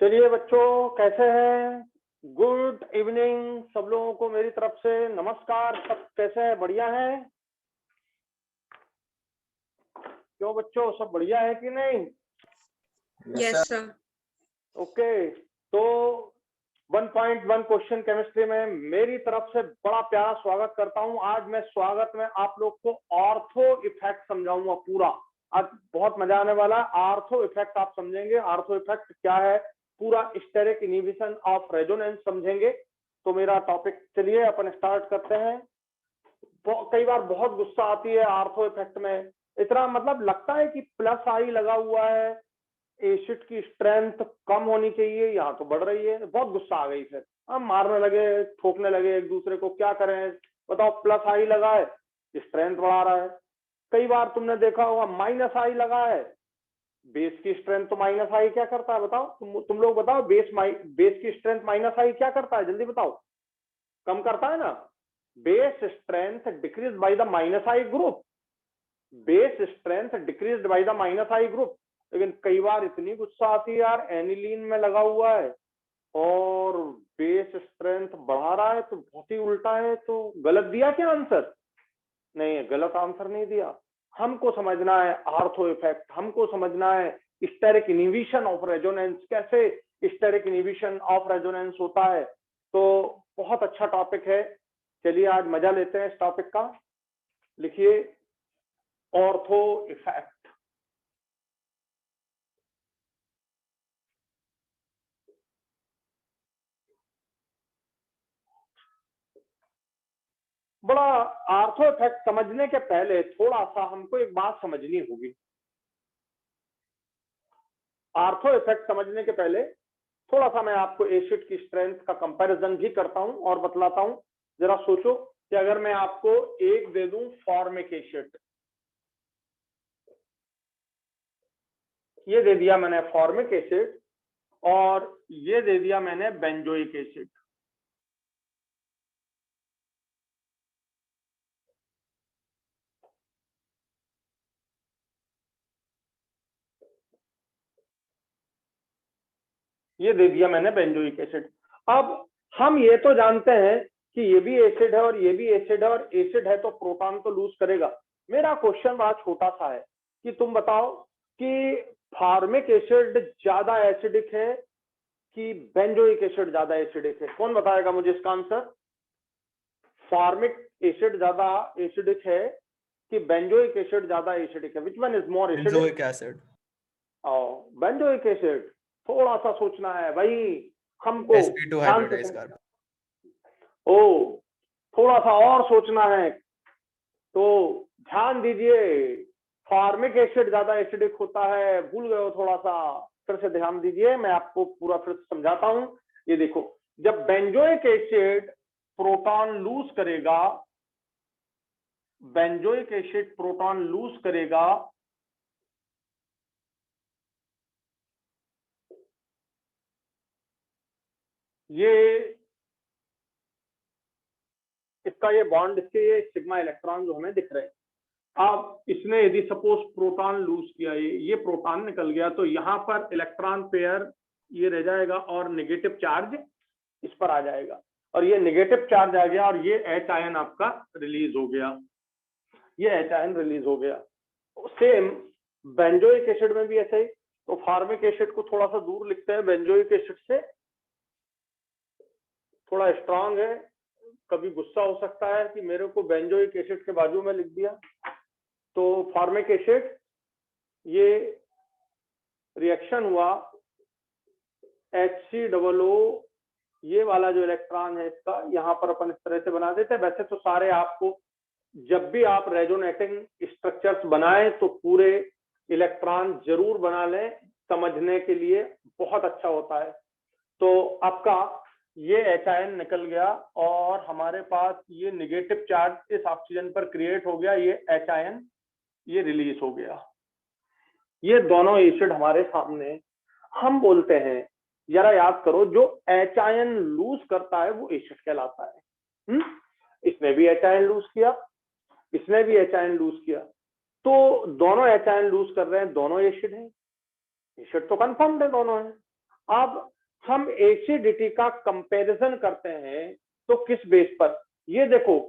चलिए बच्चों, कैसे हैं? गुड इवनिंग सब लोगों को मेरी तरफ से नमस्कार। सब कैसे हैं? बढ़िया हैं? क्यों बच्चों, सब बढ़िया है कि नहीं? Yes sir. ओके, तो 1.1 क्वेश्चन केमिस्ट्री में मेरी तरफ से बड़ा प्यारा स्वागत करता हूं। आज मैं स्वागत में आप लोग को ऑर्थो इफेक्ट समझाऊंगा पूरा। आज बहुत मजा आने वाला है। आर्थो इफेक्ट आप समझेंगे। आर्थो इफेक्ट क्या है, पूरा स्टेरिक इनहिबिशन ऑफ रेजोनेंस समझेंगे। तो मेरा टॉपिक, चलिए अपन स्टार्ट करते हैं। कई बार बहुत गुस्सा आती है आर्थो इफेक्ट में। इतना मतलब लगता है कि प्लस आई लगा हुआ है, एसिड की स्ट्रेंथ कम होनी चाहिए, यहाँ तो बढ़ रही है। बहुत गुस्सा आ गई। फिर हम मारने लगे, ठोकने लगे एक दूसरे को। क्या करें बताओ? प्लस आई लगा है, स्ट्रेंथ बढ़ा रहा है। कई बार तुमने देखा होगा माइनस आई लगा है, बेस की स्ट्रेंथ। तो माइनस आई क्या करता है बताओ? तुम लोग बताओ। बेस की स्ट्रेंथ माइनस आई क्या करता है, जल्दी बताओ। कम करता है ना। Base strength decrease by the minus I group. Base strength decrease by the minus I group. लेकिन कई बार इतनी गुस्सा आती है यार, एनिलीन में लगा हुआ है और बेस स्ट्रेंथ बढ़ा रहा है, तो बहुत ही उल्टा है। तो गलत दिया क्या आंसर? नहीं, गलत आंसर नहीं दिया। हमको समझना है आर्थो इफेक्ट, हमको समझना है स्टेरिक इनहिबिशन ऑफ रेजोनेंस, कैसे स्टेरिक इनहिबिशन ऑफ रेजोनेंस होता है। तो बहुत अच्छा टॉपिक है। चलिए आज मजा लेते हैं इस टॉपिक का। लिखिए ऑर्थो इफेक्ट। बड़ा आर्थो इफेक्ट समझने के पहले थोड़ा सा हमको एक बात समझनी होगी। आर्थो इफेक्ट समझने के पहले थोड़ा सा मैं आपको एसिड की स्ट्रेंथ का कंपैरिजन भी करता हूं और बतलाता हूं। जरा सोचो कि अगर मैं आपको एक दे दूं फॉर्मिक एसिड, ये दे दिया मैंने फॉर्मिक एसिड, और ये दे दिया मैंने बेंजोइक एसिड। ये दे दिया मैंने बेंजोइक एसिड। अब हम ये तो जानते हैं कि ये भी एसिड है और ये भी एसिड है, और एसिड है तो प्रोटॉन तो लूज करेगा। मेरा क्वेश्चन बड़ा छोटा सा है कि तुम बताओ कि फॉर्मिक एसिड ज्यादा एसिडिक है कि बेंजोइक एसिड ज्यादा एसिडिक है? कौन बताएगा मुझे इसका आंसर? फॉर्मिक एसिड ज्यादा एसिडिक है कि बेंजोइक एसिड ज्यादा एसिडिक है? Which one is more acidic? Benzoic acid. Benzoic acid. थोड़ा सा सोचना है भाई हमको, sp2 ध्यान से हाइब्रिडाइज कार्बन। ओ, थोड़ा सा और सोचना है तो ध्यान दीजिए। फॉर्मिक एसिड ज्यादा एसिडिक होता है, भूल गए हो थोड़ा सा? फिर से ध्यान दीजिए, मैं आपको पूरा फिर से समझाता हूं। ये देखो, जब बेंजोइक एसिड प्रोटॉन लूज करेगा, बेंजोइक एसिड प्रोटॉन लूज करेगा, ये इसका ये बॉन्ड, इसके ये सिग्मा इलेक्ट्रॉन जो हमें दिख रहे हैं। अब इसने यदि सपोज प्रोटॉन लूज किया, ये प्रोटॉन निकल गया, तो यहाँ पर इलेक्ट्रॉन पेयर ये रह जाएगा और नेगेटिव चार्ज इस पर आ जाएगा, और ये नेगेटिव चार्ज आ गया और ये एच आयन आपका रिलीज हो गया। ये एच आयन रिलीज हो गया। सेम बेंजोइक एसिड में भी ऐसे ही। तो फॉर्मिक एसिड को थोड़ा सा दूर लिखते हैं, बेंजोइक एसिड से थोड़ा स्ट्रांग है। कभी गुस्सा हो सकता है कि मेरे को बेंजोइक एसिड के बाजू में लिख दिया। तो फॉर्मिक एसिड, ये रिएक्शन हुआ, HCOO, ये वाला जो इलेक्ट्रॉन है इसका यहाँ पर अपन इस तरह से बना देते हैं। वैसे तो सारे आपको, जब भी आप रेजोनेटिंग स्ट्रक्चर्स बनाएं तो पूरे इलेक्ट्रॉन जरूर बना लें, समझने के लिए बहुत अच्छा होता है। तो आपका ये एच आयन निकल गया और हमारे पास ये नेगेटिव चार्ज इस ऑक्सीजन पर क्रिएट हो गया, ये एच आयन ये रिलीज हो गया। ये दोनों एसिड हमारे सामने, हम बोलते हैं, जरा याद करो, जो एच आयन लूज करता है वो एसिड कहलाता है। इसने भी एच आयन लूज किया, इसने भी एच आयन लूज किया, तो दोनों एच आयन लूज कर रहे हैं, दोनों एसिड हैं। एसिड तो कंफर्म्ड है, दोनों है। अब हम एसिडिटी का कंपैरिजन करते हैं तो किस बेस पर? ये देखो,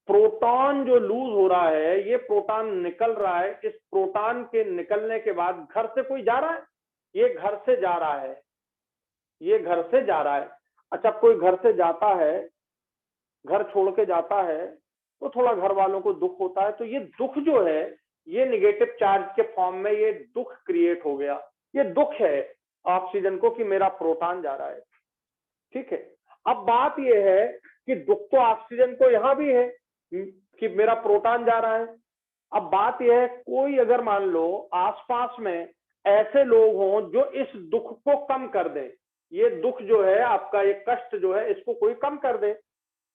प्रोटॉन जो लूज हो रहा है, ये प्रोटॉन निकल रहा है, इस प्रोटॉन के निकलने के बाद घर से कोई जा रहा है, ये घर से जा रहा है, ये घर से जा रहा है। अच्छा, कोई घर से जाता है, घर छोड़ के जाता है, तो थोड़ा घर वालों को दुख होता है, तो ये दुख जो है ये निगेटिव चार्ज के फॉर्म में ये दुख क्रिएट हो गया। ये दुख है ऑक्सीजन को कि मेरा प्रोटॉन जा रहा है, ठीक है। अब बात यह है कि दुख तो ऑक्सीजन को यहां भी है कि मेरा प्रोटॉन जा रहा है। अब बात यह है, कोई अगर मान लो आसपास में ऐसे लोग हों जो इस दुख को कम कर दे, ये दुख जो है आपका, ये कष्ट जो है, इसको कोई कम कर दे,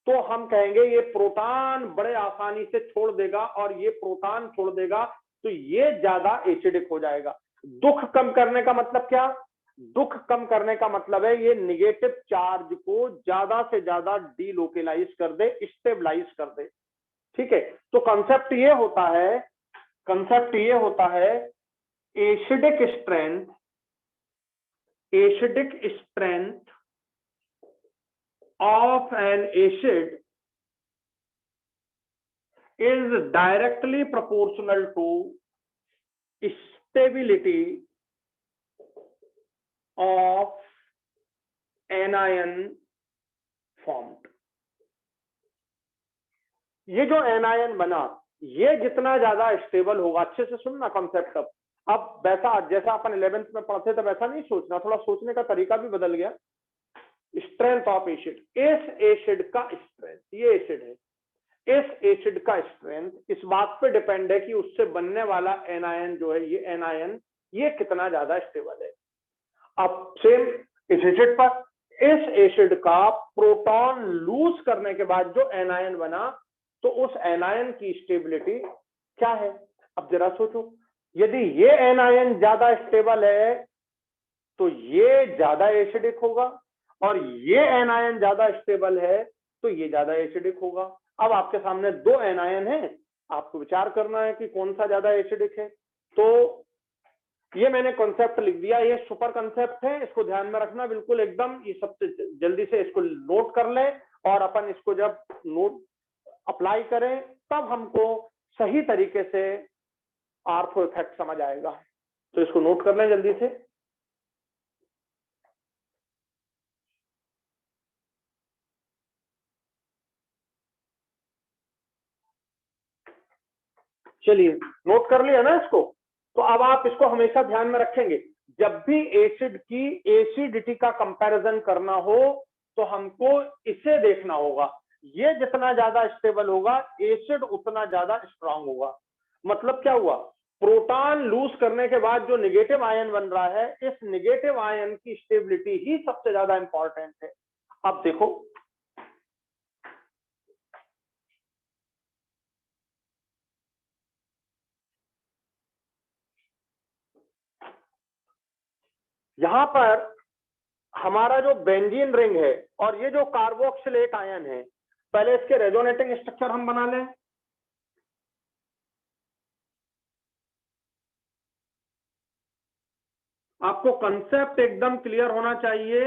तो हम कहेंगे ये प्रोटॉन बड़े आसानी से छोड़ देगा, और ये प्रोटॉन छोड़ देगा तो ये ज्यादा एसिडिक हो जाएगा। दुख कम करने का मतलब क्या? दुख कम करने का मतलब है ये निगेटिव चार्ज को ज्यादा से ज्यादा डीलोकेलाइज कर दे, स्टेबलाइज कर दे, ठीक है। तो कंसेप्ट ये होता है, कंसेप्ट ये होता है, acidic strength, acidic strength of an acid is directly proportional to stability of anion formed। ये जो एनायन बना, ये जितना ज्यादा स्टेबल होगा, अच्छे से सुनना कॉन्सेप्ट। अब वैसा जैसा अपन 11th में पढ़ते तब ऐसा नहीं सोचना, थोड़ा सोचने का तरीका भी बदल गया। स्ट्रेंथ ऑफ एसिड, इस एसिड का स्ट्रेंथ, ये एसिड है, इस एसिड का स्ट्रेंथ इस बात पे डिपेंड है कि उससे बनने वाला एनायन जो है, ये एनायन ये कितना ज्यादा स्टेबल है। अब सेम इस एसिड पर, इस एसिड का प्रोटॉन लूज करने के बाद जो एनायन बना, तो उस एनायन की स्टेबिलिटी क्या है? अब जरा सोचो, यदि ये एनायन ज्यादा स्टेबल है तो ये ज्यादा एसिडिक होगा, और ये एनायन ज्यादा स्टेबल है तो ये ज्यादा एसिडिक होगा। अब आपके सामने दो एनायन हैं, आपको विचार करना है कि कौन सा ज्यादा एसिडिक है। तो ये मैंने कॉन्सेप्ट लिख दिया, ये सुपर कॉन्सेप्ट है, इसको ध्यान में रखना बिल्कुल एकदम, ये सबसे जल्दी से इसको नोट कर ले, और अपन इसको जब नोट अप्लाई करें तब हमको सही तरीके से आर्थो इफेक्ट समझ आएगा। तो इसको नोट कर लें जल्दी से। चलिए, नोट कर लिया ना इसको। तो अब आप इसको हमेशा ध्यान में रखेंगे, जब भी एसिड की एसिडिटी का कंपैरिजन करना हो तो हमको इसे देखना होगा, ये जितना ज्यादा स्टेबल होगा एसिड उतना ज्यादा स्ट्रांग होगा। मतलब क्या हुआ? प्रोटॉन लूज करने के बाद जो निगेटिव आयन बन रहा है, इस निगेटिव आयन की स्टेबिलिटी ही सबसे ज्यादा इंपॉर्टेंट है। अब देखो, यहां पर हमारा जो बेंजीन रिंग है और ये जो कार्बोक्सिलेट आयन है, पहले इसके रेजोनेटिंग स्ट्रक्चर हम बना लें। आपको कंसेप्ट एकदम क्लियर होना चाहिए।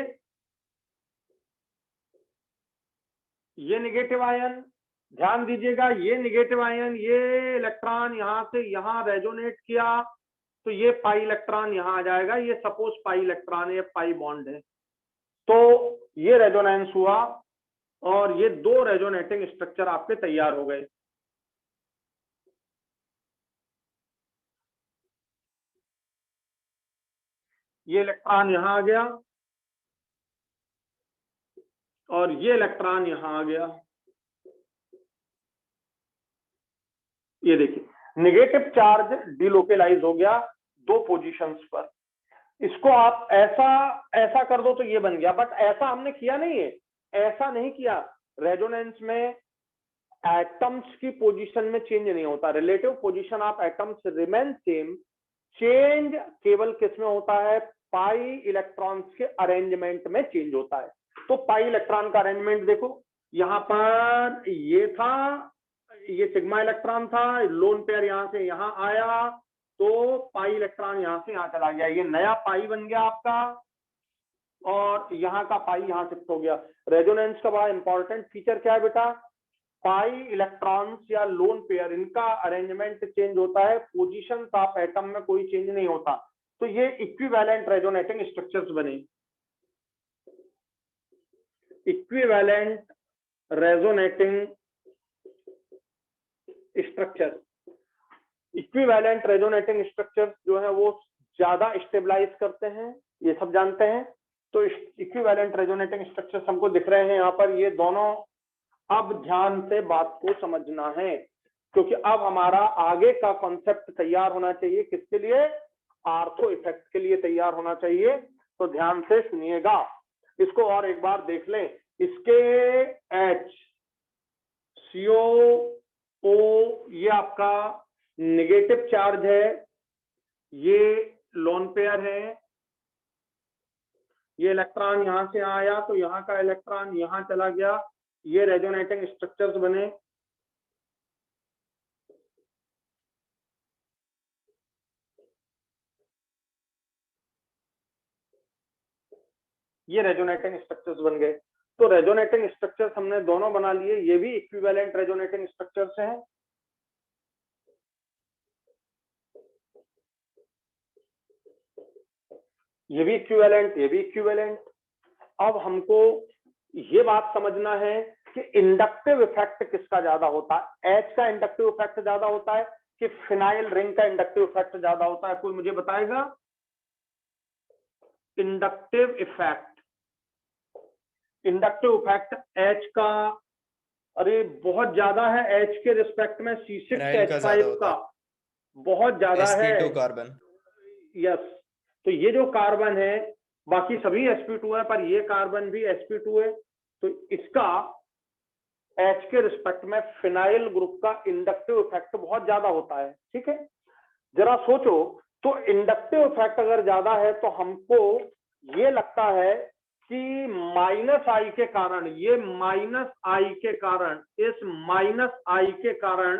ये निगेटिव आयन, ध्यान दीजिएगा, ये निगेटिव आयन, ये इलेक्ट्रॉन यहां से यहां रेजोनेट किया तो ये पाई इलेक्ट्रॉन यहां आ जाएगा, ये सपोज पाई इलेक्ट्रॉन, ये पाई बॉन्ड है, तो ये रेजोनेंस हुआ और ये दो रेजोनेटिंग स्ट्रक्चर आपके तैयार हो गए। ये इलेक्ट्रॉन यहां आ गया और ये इलेक्ट्रॉन यहां आ गया। ये देखिए, निगेटिव चार्ज डिलोकेलाइज हो गया दो पोजीशंस पर। इसको आप ऐसा ऐसा कर दो तो ये बन गया, बट ऐसा हमने किया नहीं है, ऐसा नहीं किया। रेजोनेंस में एटम्स की पोजीशन में चेंज नहीं होता, relative position of atoms remain same, change केवल किस में होता है? पाई इलेक्ट्रॉन्स के अरेंजमेंट में चेंज होता है। तो पाई इलेक्ट्रॉन का अरेंजमेंट देखो, यहां पर ये था, ये सिग्मा इलेक्ट्रॉन था, लोन पेयर यहां से यहां आया तो पाई इलेक्ट्रॉन यहां से यहां चला गया, ये नया पाई बन गया आपका। और यहाँ का पाई यहाँ शिफ्ट हो गया। रेजोनेंस का बड़ा इंपॉर्टेंट फीचर क्या है बेटा, पाई इलेक्ट्रॉन्स या लोन पेयर, इनका अरेंजमेंट चेंज होता है, पोजीशन ऑफ एटम में कोई चेंज नहीं होता। तो ये इक्विवेलेंट रेजोनेटिंग स्ट्रक्चर्स बने। Equivalent resonating structure, equivalent resonating structure जो है वो ज्यादा स्टेबलाइज करते हैं, ये सब जानते हैं। तो इक्विवेलेंट रेजोनेटिंग स्ट्रक्चर्स हमको दिख रहे हैं यहाँ पर, ये दोनों। अब ध्यान से बात को समझना है, क्योंकि अब हमारा आगे का कॉन्सेप्ट तैयार होना चाहिए। किसके लिए, आर्थो इफेक्ट के लिए तैयार होना चाहिए। तो ध्यान से सुनिएगा, इसको और एक बार देख लें। इसके H CO O ये आपका नेगेटिव चार्ज है, ये लोन पेयर है, ये इलेक्ट्रॉन यहां से आया तो यहाँ का इलेक्ट्रॉन यहां चला गया, ये रेजोनेटिंग स्ट्रक्चर्स बने। ये रेजोनेटिंग स्ट्रक्चर्स बन गए। तो रेजोनेटिंग स्ट्रक्चर्स हमने दोनों बना लिए, ये भी इक्विवेलेंट रेजोनेटिंग स्ट्रक्चर्स हैं। ये भी इक्विवेलेंट, ये भी इक्विवेलेंट। अब हमको ये बात समझना है कि इंडक्टिव इफेक्ट किसका ज्यादा होता है। एच का इंडक्टिव इफेक्ट ज्यादा होता है कि फिनाइल रिंग का इंडक्टिव इफेक्ट ज्यादा होता है, कोई मुझे बताएगा। Inductive effect, inductive effect H का, अरे बहुत ज्यादा है एच के रिस्पेक्ट में, C6H5 का बहुत ज्यादा है। sp2 carbon, yes. तो ये जो कार्बन है, बाकी सभी sp2 है, पर ये कार्बन भी sp2 है। तो इसका H के रिस्पेक्ट में फिनाइल ग्रुप का इंडक्टिव इफेक्ट बहुत ज्यादा होता है। ठीक है, जरा सोचो, तो इंडक्टिव इफेक्ट अगर ज्यादा है तो हमको ये लगता है कि -I के कारण, ये -I के कारण, इस -I के कारण,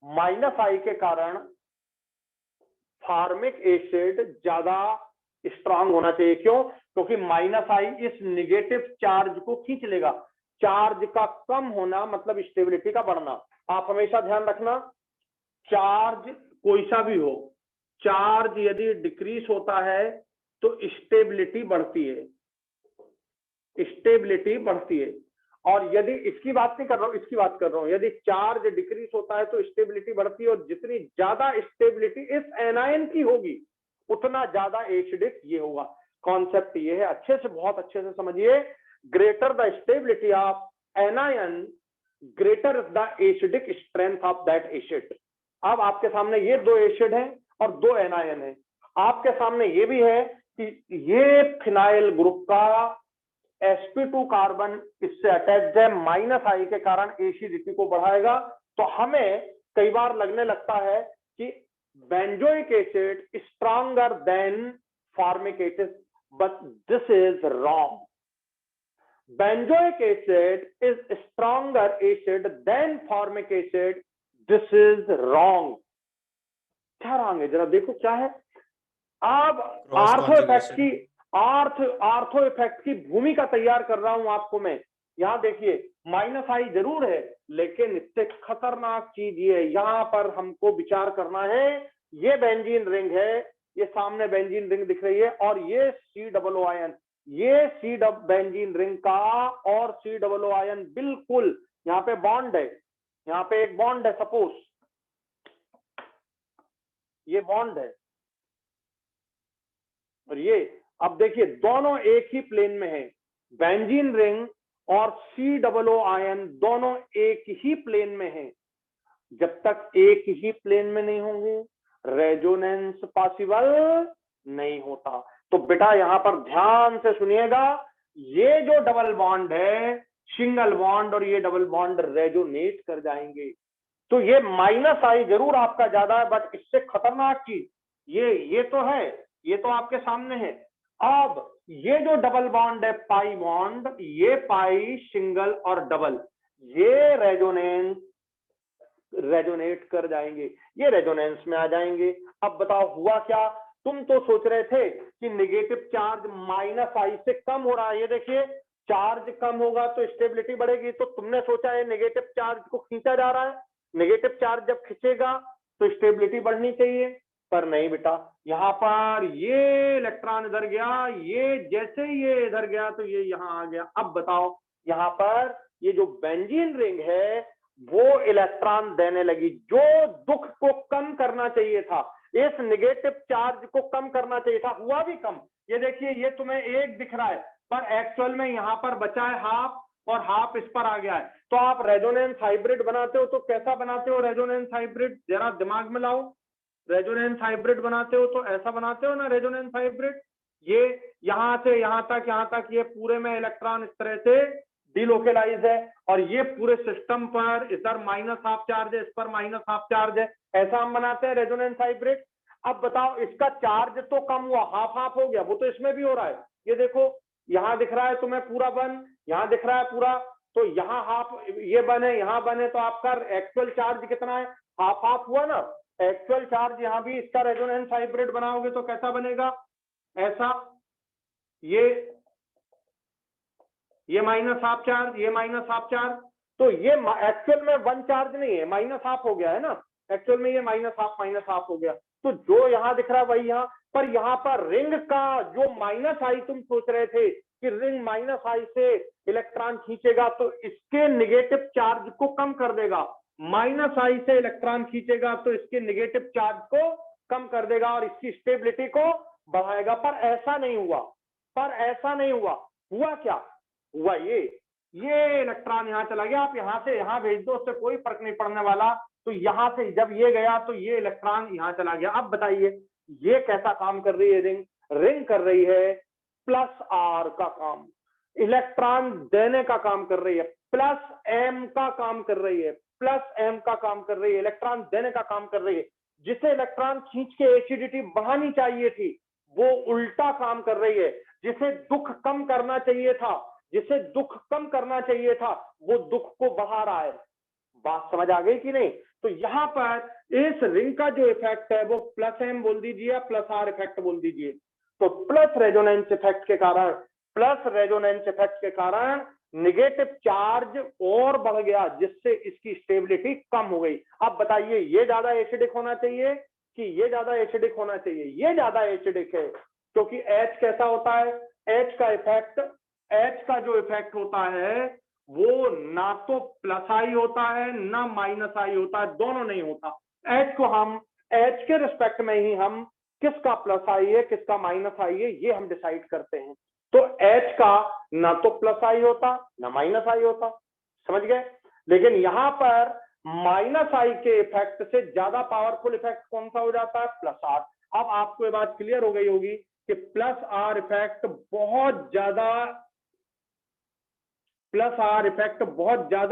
-I के कारण फार्मिक एसिड ज्यादा स्ट्रांग होना चाहिए। क्यों? क्योंकि -I इस निगेटिव चार्ज को खींच लेगा। चार्ज का कम होना मतलब स्टेबिलिटी का बढ़ना। आप हमेशा ध्यान रखना, चार्ज कोई सा भी हो, चार्ज यदि डिक्रीज होता है तो स्टेबिलिटी बढ़ती है, स्टेबिलिटी बढ़ती है। और यदि, इसकी बात नहीं कर रहा हूं, इसकी बात कर रहा हूं, यदि चार्ज डिक्रीज होता है तो स्टेबिलिटी बढ़ती है, और जितनी ज्यादा स्टेबिलिटी इस एनायन की होगी उतना ज्यादा एसिडिक ये होगा। कॉन्सेप्ट ये है, अच्छे से, बहुत अच्छे से समझिए। Greater the stability of anion, greater is the acidic strength of that acid. अब आपके सामने ये दो एसिड हैं और दो एनायन है। आपके सामने ये भी है कि ये फिनाइल ग्रुप का sp2 कार्बन इससे अटैच्ड है, -I के कारण एसिडिटी को बढ़ाएगा। तो हमें कई बार लगने लगता है कि benzoic acid stronger than formic acid, but this is wrong. Benzoic acid is stronger acid than formic acid. This is wrong. क्या रॉन्ग है, जरा देखो क्या है। अब आर्थो इफेक्ट की, आर्थो इफेक्ट की भूमिका तैयार कर रहा हूं आपको मैं। यहां देखिए, -I जरूर है, लेकिन इससे खतरनाक चीज ये, यहां पर हमको विचार करना है। ये बेंजीन रिंग है, ये सामने बेंजीन रिंग दिख रही है, और ये C O आयन, ये C बेंजीन रिंग का और C O आयन बिल्कुल यहाँ पे बॉन्ड है, यहाँ पे एक बॉन्ड है, सपोज ये बॉन्ड है, और ये, अब देखिए दोनों एक ही प्लेन में है। बेंजीन रिंग और C O आयन दोनों एक ही प्लेन में है। जब तक एक ही प्लेन में नहीं होंगे, रेजोनेंस पॉसिबल नहीं होता। तो बेटा यहां पर ध्यान से सुनिएगा, ये जो डबल बॉन्ड है, सिंगल बॉन्ड और ये डबल बॉन्ड रेजोनेट कर जाएंगे। तो ये -I जरूर आपका ज्यादा है, बट इससे खतरनाक चीज ये तो है, ये तो आपके सामने है। अब ये जो डबल बॉन्ड है, पाई बॉन्ड, ये पाई सिंगल और डबल, ये रेजोनेट कर जाएंगे, ये रेजोनेंस में आ जाएंगे। अब बताओ हुआ क्या, तुम तो सोच रहे थे कि नेगेटिव चार्ज -I से कम हो रहा है, ये देखिए चार्ज कम होगा तो स्टेबिलिटी बढ़ेगी, तो तुमने सोचा है नेगेटिव चार्ज को खींचा जा रहा है, नेगेटिव चार्ज जब खींचेगा तो स्टेबिलिटी बढ़नी चाहिए, पर नहीं बेटा, यहाँ पर ये इलेक्ट्रॉन इधर गया, ये जैसे ये इधर गया तो ये यहाँ आ गया। अब बताओ यहाँ पर ये जो बेंजीन रिंग है वो इलेक्ट्रॉन देने लगी, जो दुख को कम करना चाहिए था, इस नेगेटिव चार्ज को कम करना चाहिए था, हुआ भी कम। ये देखिए ये तुम्हें 1 दिख रहा है, पर एक्चुअल में यहाँ पर बचा है हाफ, और हाफ इस पर आ गया है। तो आप रेजोनेंस हाइब्रिड बनाते हो तो कैसा बनाते हो रेजोनेंस हाइब्रिड, जरा दिमाग में लाओ। रेजोनेंस हाइब्रिड बनाते हो तो ऐसा बनाते हो ना रेजोनेंस हाइब्रिड, ये यहां से यहां तक ये पूरे में इलेक्ट्रॉन इस तरह से डिलोकेलाइज है, और ये पूरे सिस्टम पर इधर -हाफ चार्ज है, इस पर -हाफ चार्ज है, ऐसा हम बनाते हैं रेजोनेंस हाइब्रिड। अब बताओ इसका चार्ज तो कम हुआ, हाफ हो गया, वो तो इसमें भी हो रहा है। ये देखो यहाँ दिख रहा है तुम्हें पूरा 1, यहाँ दिख रहा है पूरा, तो यहाँ हाफ ये बने, यहाँ बने, तो आपका एक्चुअल चार्ज कितना है, हाफ हुआ ना एक्चुअल चार्ज। यहाँ भी इसका रेजोनेंस हाइब्रिड बनाओगे तो कैसा बनेगा, ऐसा, ये -हाफ चार्ज, ये -हाफ चार्ज, तो ये एक्चुअल में 1 चार्ज नहीं है, -हाफ हो गया है ना, एक्चुअल में ये -हाफ हो गया। तो जो यहाँ दिख रहा है वही यहाँ पर, यहाँ पर रिंग का जो -I तुम सोच रहे थे कि रिंग -I से इलेक्ट्रॉन खींचेगा तो इसके नेगेटिव चार्ज को कम कर देगा, -I से इलेक्ट्रॉन खींचेगा तो इसके नेगेटिव चार्ज को कम कर देगा और इसकी स्टेबिलिटी को बढ़ाएगा, पर ऐसा नहीं हुआ, हुआ क्या, हुआ ये इलेक्ट्रॉन यहाँ चला गया, आप यहाँ से यहाँ भेज दो, उससे कोई फर्क नहीं पड़ने वाला, तो यहाँ से जब ये गया तो ये इलेक्ट्रॉन यहाँ चला गया। अब बताइए ये कैसा काम कर रही है रिंग कर रही है +R का काम, इलेक्ट्रॉन देने का काम कर रही है, +M का काम कर रही है, +M का काम कर रही है, इलेक्ट्रॉन देने का काम कर रही है। जिसे इलेक्ट्रॉन खींच के एसिडिटी बढ़ानी चाहिए थी वो उल्टा काम कर रही है, जिसे दुख कम करना चाहिए था वो दुख को बढ़ा रहा है। बात समझ आ गई कि नहीं। तो यहाँ पर इस रिंग का जो इफेक्ट है वो +M बोल दीजिए या +R इफेक्ट बोल दीजिए। तो प्लस रेजोनेंस इफेक्ट के कारण नेगेटिव चार्ज और बढ़ गया, जिससे इसकी स्टेबिलिटी कम हो गई। अब बताइए ये ज्यादा एसिडिक होना चाहिए कि ये ज्यादा एसिडिक होना चाहिए, ये ज्यादा एसिडिक है, क्योंकि H कैसा होता है, H का जो इफेक्ट होता है वो ना तो +I होता है ना -I होता है, दोनों नहीं होता। H के रिस्पेक्ट में ही हम किसका +I है किसका -I है ये हम डिसाइड करते हैं। तो H का ना तो +I होता ना -I होता, समझ गए। लेकिन यहां पर -I के इफेक्ट से ज्यादा पावरफुल इफेक्ट कौन सा हो जाता है, +R। अब आपको ये बात क्लियर हो गई होगी कि +R इफेक्ट बहुत ज्यादा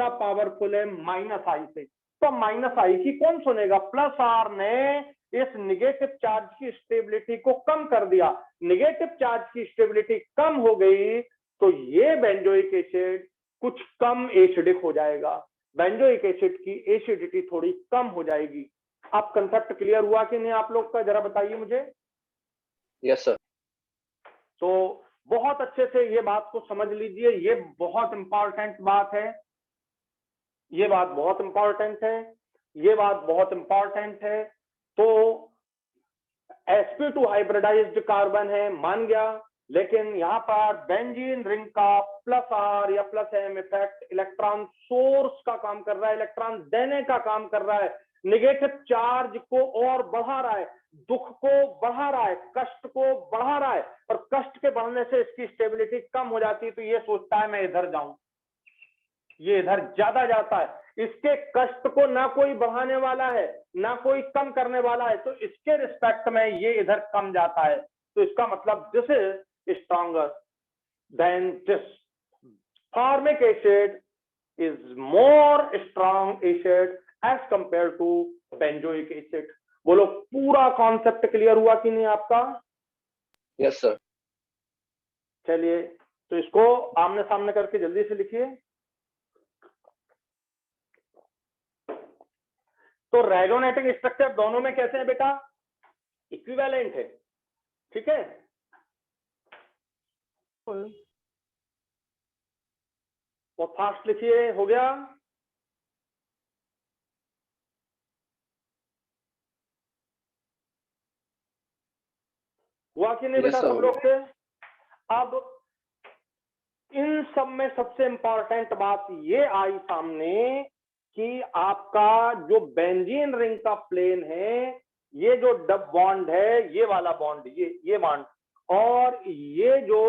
पावरफुल है -I से। तो -I की कौन सुनेगा, +R ने इस नेगेटिव चार्ज की स्टेबिलिटी को कम कर दिया, नेगेटिव चार्ज की स्टेबिलिटी कम हो गई तो ये बेंजोइक एसिड कुछ कम एसिडिक हो जाएगा, बेंजोइक एसिड की एसिडिटी थोड़ी कम हो जाएगी। अब कंसेप्ट क्लियर हुआ कि नहीं आप लोग का, जरा बताइए मुझे। Yes sir. तो बहुत अच्छे से ये बात को समझ लीजिए, ये बहुत इंपॉर्टेंट बात है, ये बात बहुत इंपॉर्टेंट है। तो sp2 हाइब्रिडाइज्ड कार्बन है, मान गया, लेकिन यहाँ पर बेंजीन रिंग का +R या +M इफेक्ट इलेक्ट्रॉन सोर्स का काम कर रहा है, इलेक्ट्रॉन देने का काम कर रहा है, नेगेटिव चार्ज को और बढ़ा रहा है, दुख को बढ़ा रहा है, कष्ट को बढ़ा रहा है, और कष्ट के बढ़ने से इसकी स्टेबिलिटी कम हो जाती है। तो ये सोचता है मैं इधर जाऊं, ये इधर ज्यादा जाता है, इसके कष्ट को ना कोई बढ़ाने वाला है ना कोई कम करने वाला है, तो इसके रिस्पेक्ट में ये इधर कम जाता है। तो इसका मतलब this is stronger than this, formic acid is more strong acid as compare to benzoic acid. बोलो पूरा कॉन्सेप्ट क्लियर हुआ कि नहीं आपका। Yes sir. चलिए तो इसको आमने सामने करके जल्दी से लिखिए। तो रेजोनेटिंग स्ट्रक्चर दोनों में कैसे है बेटा, इक्विवेलेंट है, ठीक है, बहुत फास्ट लिखिए। हो गया? हुआ कि नहीं Yes, बेटा sir, सब हो लोग के? अब इन सब में सबसे इंपॉर्टेंट बात ये आई सामने कि आपका जो बेंजीन रिंग का प्लेन है, ये जो डब बॉन्ड है, ये वाला बॉन्ड, ये बॉन्ड, और ये जो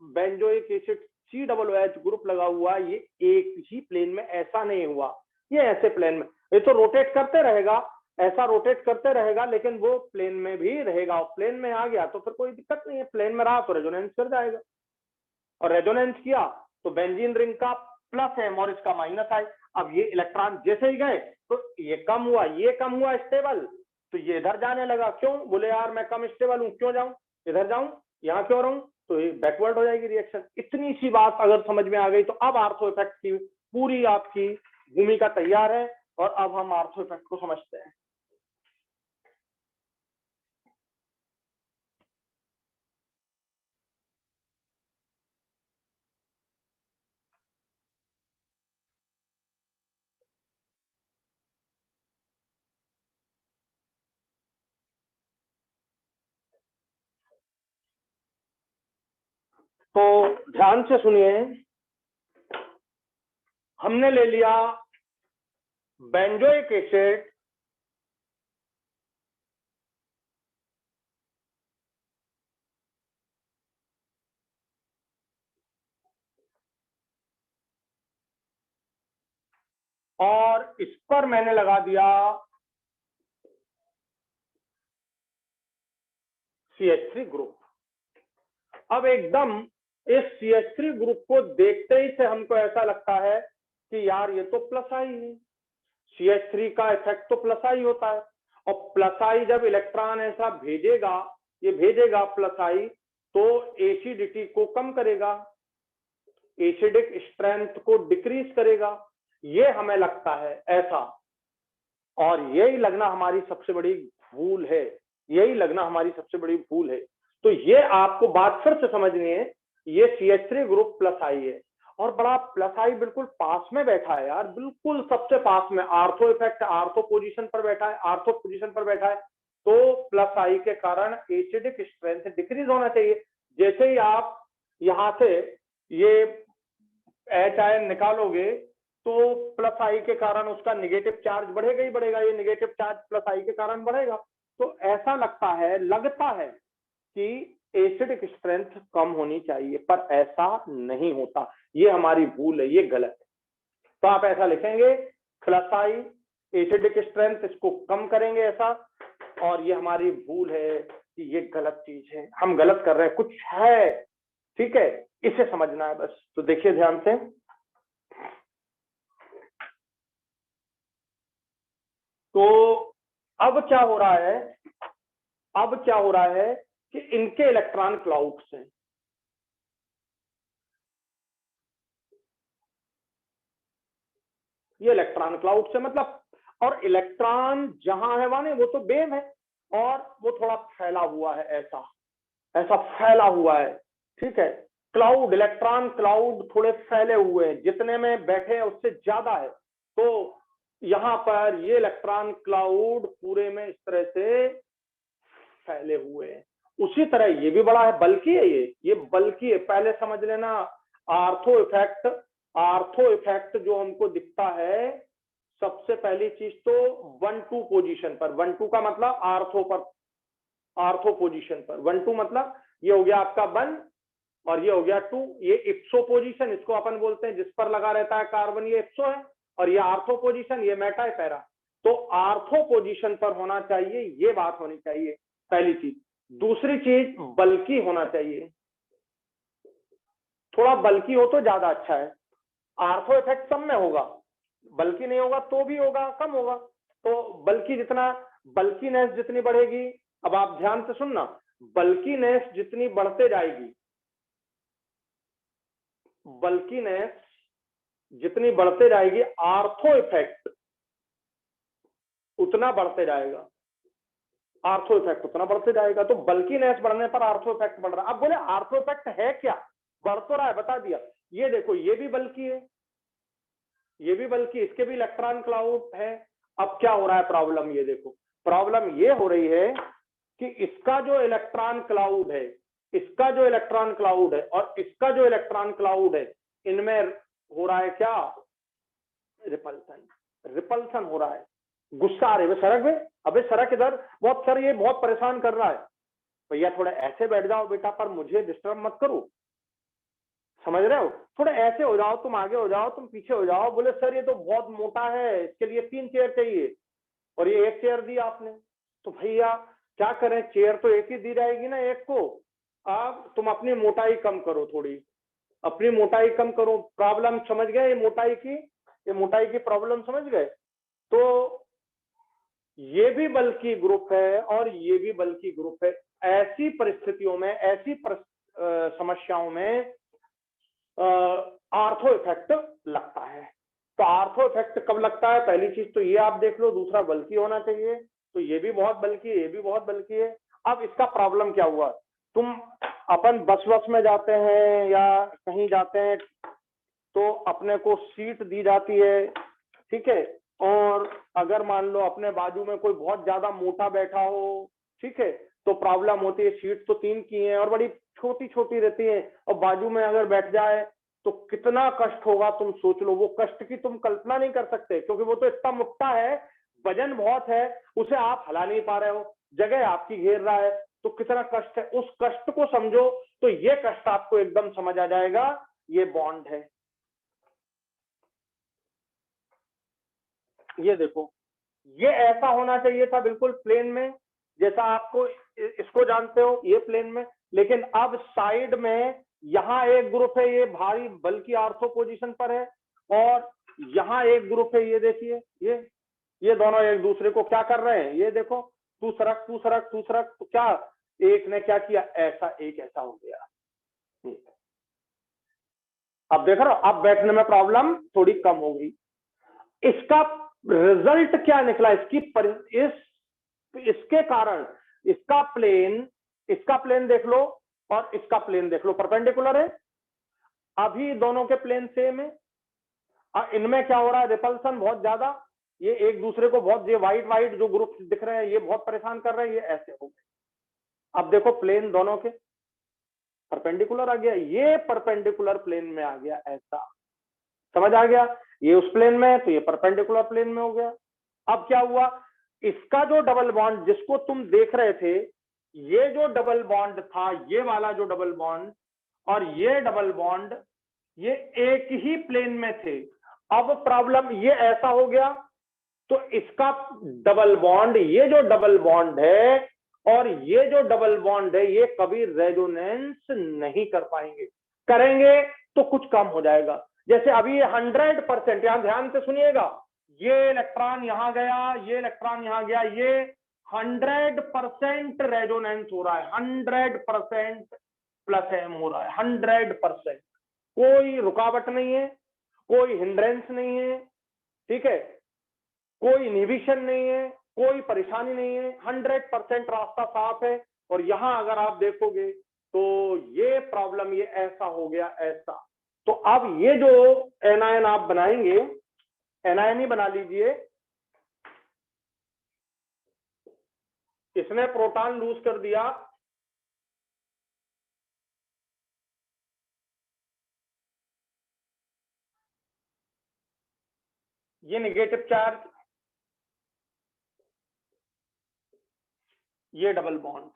बेंजोइक एसिड COOH ग्रुप लगा हुआ, ये एक ही प्लेन में ऐसा नहीं हुआ, ये ऐसे प्लेन में, ये तो रोटेट करते रहेगा, ऐसा रोटेट करते रहेगा, लेकिन वो प्लेन में भी रहेगा। प्लेन में आ गया तो फिर कोई दिक्कत नहीं है, प्लेन में रहा तो रेजोनेंस कर जाएगा, और रेजोनेंस किया तो बेंजीन रिंग का प्लस है और इसका माइनस है। अब ये इलेक्ट्रॉन जैसे ही गए तो ये कम हुआ, ये कम हुआ स्टेबल, तो ये इधर जाने लगा। क्यों? बोले यार मैं कम स्टेबल हूं, क्यों जाऊं इधर, जाऊं यहां क्यों रहूं, तो ये बैकवर्ड हो जाएगी रिएक्शन। इतनी सी बात अगर समझ में आ गई तो अब आर्थो इफेक्ट की पूरी आपकी भूमिका तैयार है, और अब हम आर्थो इफेक्ट को समझते हैं। तो ध्यान से सुनिए, हमने ले लिया बेंजोइक एसिड और इस पर मैंने लगा दिया CH3 ग्रुप। अब एकदम इस CH3 ग्रुप को देखते ही से हमको ऐसा लगता है कि यार ये तो प्लस आई है, CH3 का इफेक्ट तो प्लस आई होता है, और प्लस आई जब इलेक्ट्रॉन ऐसा भेजेगा, ये भेजेगा प्लस आई, तो एसिडिटी को कम करेगा, एसिडिक स्ट्रेंथ को डिक्रीज करेगा, ये हमें लगता है ऐसा। और यही लगना हमारी सबसे बड़ी भूल है, यही लगना हमारी सबसे बड़ी भूल है। तो ये आपको बात फिर से समझनी है, ये CH3 ग्रुप प्लस आई है, और बड़ा प्लस आई बिल्कुल पास में बैठा है यार, बिल्कुल सबसे पास में, आर्थो इफेक्ट आर्थो पोजीशन पर बैठा है, आर्थो पोजीशन पर बैठा है। तो प्लस आई के कारण एसिडिक स्ट्रेंथ डिक्रीज होना चाहिए। जैसे ही आप यहां से ये एच आयन निकालोगे तो प्लस आई के कारण उसका निगेटिव चार्ज बढ़ेगा ही बढ़ेगा, ये निगेटिव चार्ज प्लस आई के कारण बढ़ेगा। तो ऐसा लगता है कि एसिडिक स्ट्रेंथ कम होनी चाहिए, पर ऐसा नहीं होता, ये हमारी भूल है, ये गलत है। तो आप ऐसा लिखेंगे प्लस आई एसिडिक स्ट्रेंथ इसको कम करेंगे ऐसा, और ये हमारी भूल है कि ये गलत चीज है, हम गलत कर रहे हैं, कुछ है, ठीक है, इसे समझना है बस। तो देखिए ध्यान से, तो अब क्या हो रहा है, अब क्या हो रहा है कि इनके इलेक्ट्रॉन क्लाउड्स हैं, ये इलेक्ट्रॉन क्लाउड्स है मतलब, और इलेक्ट्रॉन जहां है वहां नहीं, वो तो बेम है, और वो थोड़ा फैला हुआ है, ऐसा ऐसा फैला हुआ है, ठीक है। क्लाउड, इलेक्ट्रॉन क्लाउड थोड़े फैले हुए हैं, जितने में बैठे हैं उससे ज्यादा है। तो यहां पर ये इलेक्ट्रॉन क्लाउड पूरे में इस तरह से फैले हुए हैं। उसी तरह ये भी बड़ा है, बल्कि है, ये बल्कि है, पहले समझ लेना। आर्थो इफेक्ट, आर्थो इफेक्ट जो हमको दिखता है, सबसे पहली चीज तो 1-2 पोजीशन पर, 1-2 का मतलब आर्थो पर, आर्थो पोजीशन पर, 1-2 मतलब ये हो गया आपका 1 और ये हो गया 2, ये इप्सो पोजीशन इसको अपन बोलते हैं, जिस पर लगा रहता है कार्बन, ये इप्सो है, और ये आर्थो पोजीशन, ये मेटा है पैरा। तो आर्थो पोजीशन पर होना चाहिए, ये बात होनी चाहिए पहली चीज। दूसरी चीज बल्कि होना चाहिए, थोड़ा बल्कि हो तो ज्यादा अच्छा है। आर्थो इफेक्ट सब में होगा, बल्कि नहीं होगा तो भी होगा, कम होगा। तो बल्कि जितना, बल्कीनेस जितनी बढ़ेगी, अब आप ध्यान से सुनना, बल्कीनेस जितनी बढ़ते जाएगी, बल्कीनेस जितनी बढ़ते जाएगी, आर्थो इफेक्ट उतना बढ़ते जाएगा। आर्थो इफेक्ट उतना बढ़ते जाएगा। तो बल्कीनेस बढ़ने पर आर्थो इफेक्ट बढ़ रहा है। अब बोले आर्थो इफेक्ट है क्या, बढ़ तो रहा है, बता दिया। ये देखो ये भी बल्कि है, ये भी बल्कि, इसके भी इलेक्ट्रॉन क्लाउड है। अब क्या हो रहा है प्रॉब्लम, ये देखो प्रॉब्लम ये हो रही है कि इसका जो इलेक्ट्रॉन क्लाउड है, इसका जो इलेक्ट्रॉन क्लाउड है और इसका जो इलेक्ट्रॉन क्लाउड है, इनमें हो रहा है क्या, रिपल्सन, रिपल्सन हो रहा है। गुस्सा आ रही है सड़क में, अबे सड़क इधर, बहुत सर ये बहुत परेशान कर रहा है। भैया थोड़ा ऐसे बैठ जाओ बेटा, पर मुझे डिस्टर्ब मत करो, समझ रहे हो, थोड़ा ऐसे हो जाओ, तुम आगे हो जाओ, तुम पीछे हो जाओ। बोले सर ये तो बहुत मोटा है, इसके लिए 3 चेयर चाहिए और ये 1 चेयर दी आपने। तो भैया क्या करें, चेयर तो एक ही दी जाएगी ना एक को। अब तुम अपनी मोटाई कम करो, थोड़ी अपनी मोटाई कम करो। प्रॉब्लम समझ गए, ये मोटाई की प्रॉब्लम समझ गए। तो ये भी बल्कि ग्रुप है और ये भी बल्कि ग्रुप है। ऐसी परिस्थितियों में, ऐसी समस्याओं में आर्थो इफेक्ट लगता है। तो आर्थो इफेक्ट कब लगता है, पहली चीज तो ये आप देख लो, दूसरा बल्कि होना चाहिए। तो ये भी बहुत बल्कि है, ये भी बहुत बल्कि है। अब इसका प्रॉब्लम क्या हुआ, तुम अपन बस में जाते हैं या कहीं जाते हैं तो अपने को सीट दी जाती है, ठीक है, और अगर मान लो अपने बाजू में कोई बहुत ज्यादा मोटा बैठा हो, ठीक है, तो प्रॉब्लम होती है। सीट तो 3 की है और बड़ी छोटी छोटी रहती है, और बाजू में अगर बैठ जाए तो कितना कष्ट होगा, तुम सोच लो। वो कष्ट की तुम कल्पना नहीं कर सकते, क्योंकि वो तो इतना मोटा है, वजन बहुत है, उसे आप हिला नहीं पा रहे हो, जगह आपकी घेर रहा है, तो कितना कष्ट है। उस कष्ट को समझो तो ये कष्ट आपको एकदम समझ आ जाएगा, ये बॉन्ड है। ये देखो, ये ऐसा होना चाहिए था बिल्कुल प्लेन में, जैसा आपको इसको जानते हो, ये प्लेन में। लेकिन अब साइड में यहाँ एक ग्रुप है, ये भारी बल्कि आर्थो पोजीशन पर है, और यहाँ एक ग्रुप है, ये देखिए, ये दोनों एक दूसरे को क्या कर रहे हैं, ये देखो, तू सरक तू सरक तू सरक। तो क्या एक ने क्या किया, ऐसा एक ऐसा हो गया। अब देख रहे हो, अब बैठने में प्रॉब्लम थोड़ी कम होगी। इसका रिजल्ट क्या निकला, इसके कारण इसका प्लेन देख लो और इसका प्लेन देख लो, परपेंडिकुलर है। अभी दोनों के प्लेन सेम है। इनमें क्या हो रहा है, रिपल्सन बहुत ज्यादा, ये एक दूसरे को बहुत, ये वाइट जो ग्रुप दिख रहे हैं ये बहुत परेशान कर रहे हैं, ये ऐसे हो गए। अब देखो प्लेन दोनों के परपेंडिकुलर आ गया, ये परपेंडिकुलर प्लेन में आ गया, ऐसा समझ आ गया। ये उस प्लेन में है तो ये परपेंडिकुलर प्लेन में हो गया। अब क्या हुआ, इसका जो डबल बॉन्ड जिसको तुम देख रहे थे, ये जो डबल बॉन्ड था, ये वाला जो डबल बॉन्ड और ये डबल बॉन्ड, ये एक ही प्लेन में थे। अब प्रॉब्लम ये ऐसा हो गया, तो इसका डबल बॉन्ड, ये जो डबल बॉन्ड है और ये जो डबल बॉन्ड है, ये कभी रेजोनेंस नहीं कर पाएंगे, करेंगे तो कुछ कम हो जाएगा। जैसे अभी ये 100%, यहां ध्यान से सुनिएगा, ये इलेक्ट्रॉन यहां गया, ये इलेक्ट्रॉन यहां गया, ये 100% रेजोनेंस हो रहा है, 100% प्लस एम हो रहा है, 100%। कोई रुकावट नहीं है, कोई हिंड्रेंस नहीं है, ठीक है, कोई इनहिबिशन नहीं है, कोई परेशानी नहीं है, 100% रास्ता साफ है। और यहां अगर आप देखोगे तो ये प्रॉब्लम, ये ऐसा हो गया, ऐसा। तो अब ये जो एनायन आप बनाएंगे, एनायन ही बना लीजिए, इसने प्रोटॉन लूज कर दिया, ये नेगेटिव चार्ज, ये डबल बॉन्ड।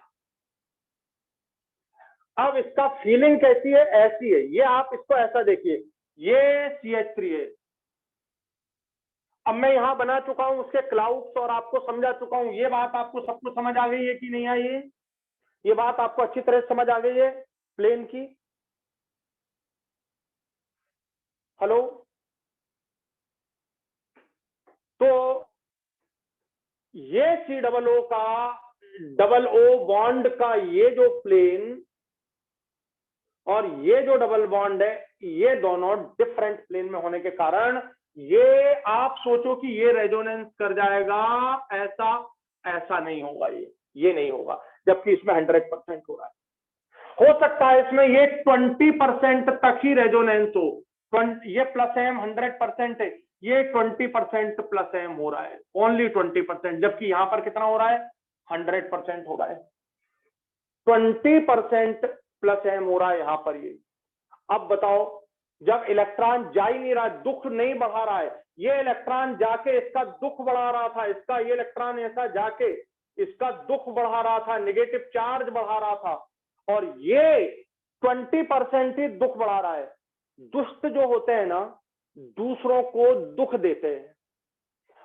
अब इसका फीलिंग कैसी है, ऐसी है। ये आप इसको ऐसा देखिए, ये CH3 है। अब मैं यहां बना चुका हूं उसके क्लाउड्स और आपको समझा चुका हूं। ये बात आपको सबको समझ आ गई है कि नहीं आई है? ये बात आपको अच्छी तरह समझ आ गई है प्लेन की? हेलो? तो ये COO का डबल O बॉन्ड का ये जो प्लेन और ये जो डबल बॉन्ड है, ये दोनों डिफरेंट प्लेन में होने के कारण ये आप सोचो कि ये रेजोनेंस कर जाएगा, ऐसा नहीं होगा। ये ये नहीं होगा, जबकि इसमें 100% हो रहा है। हो सकता है इसमें ये 20% तक ही रेजोनेंस हो, ये प्लस एम 100% है, ये 20% प्लस एम हो रहा है, ओनली 20%, जबकि यहां पर कितना हो रहा है, 100% हो रहा है। 20% प्लस एम हो रहा है यहां पर ये। अब बताओ, जब इलेक्ट्रॉन जा ही नहीं रहा, दुख नहीं बढ़ा रहा है, ये इलेक्ट्रॉन जाके इसका दुख बढ़ा रहा था, इसका ये इलेक्ट्रॉन ऐसा जाके इसका दुख बढ़ा रहा था, नेगेटिव चार्ज बढ़ा रहा था, और ये 20% ही दुख बढ़ा रहा है। दुष्ट जो होते हैं ना, दूसरों को दुख देते हैं,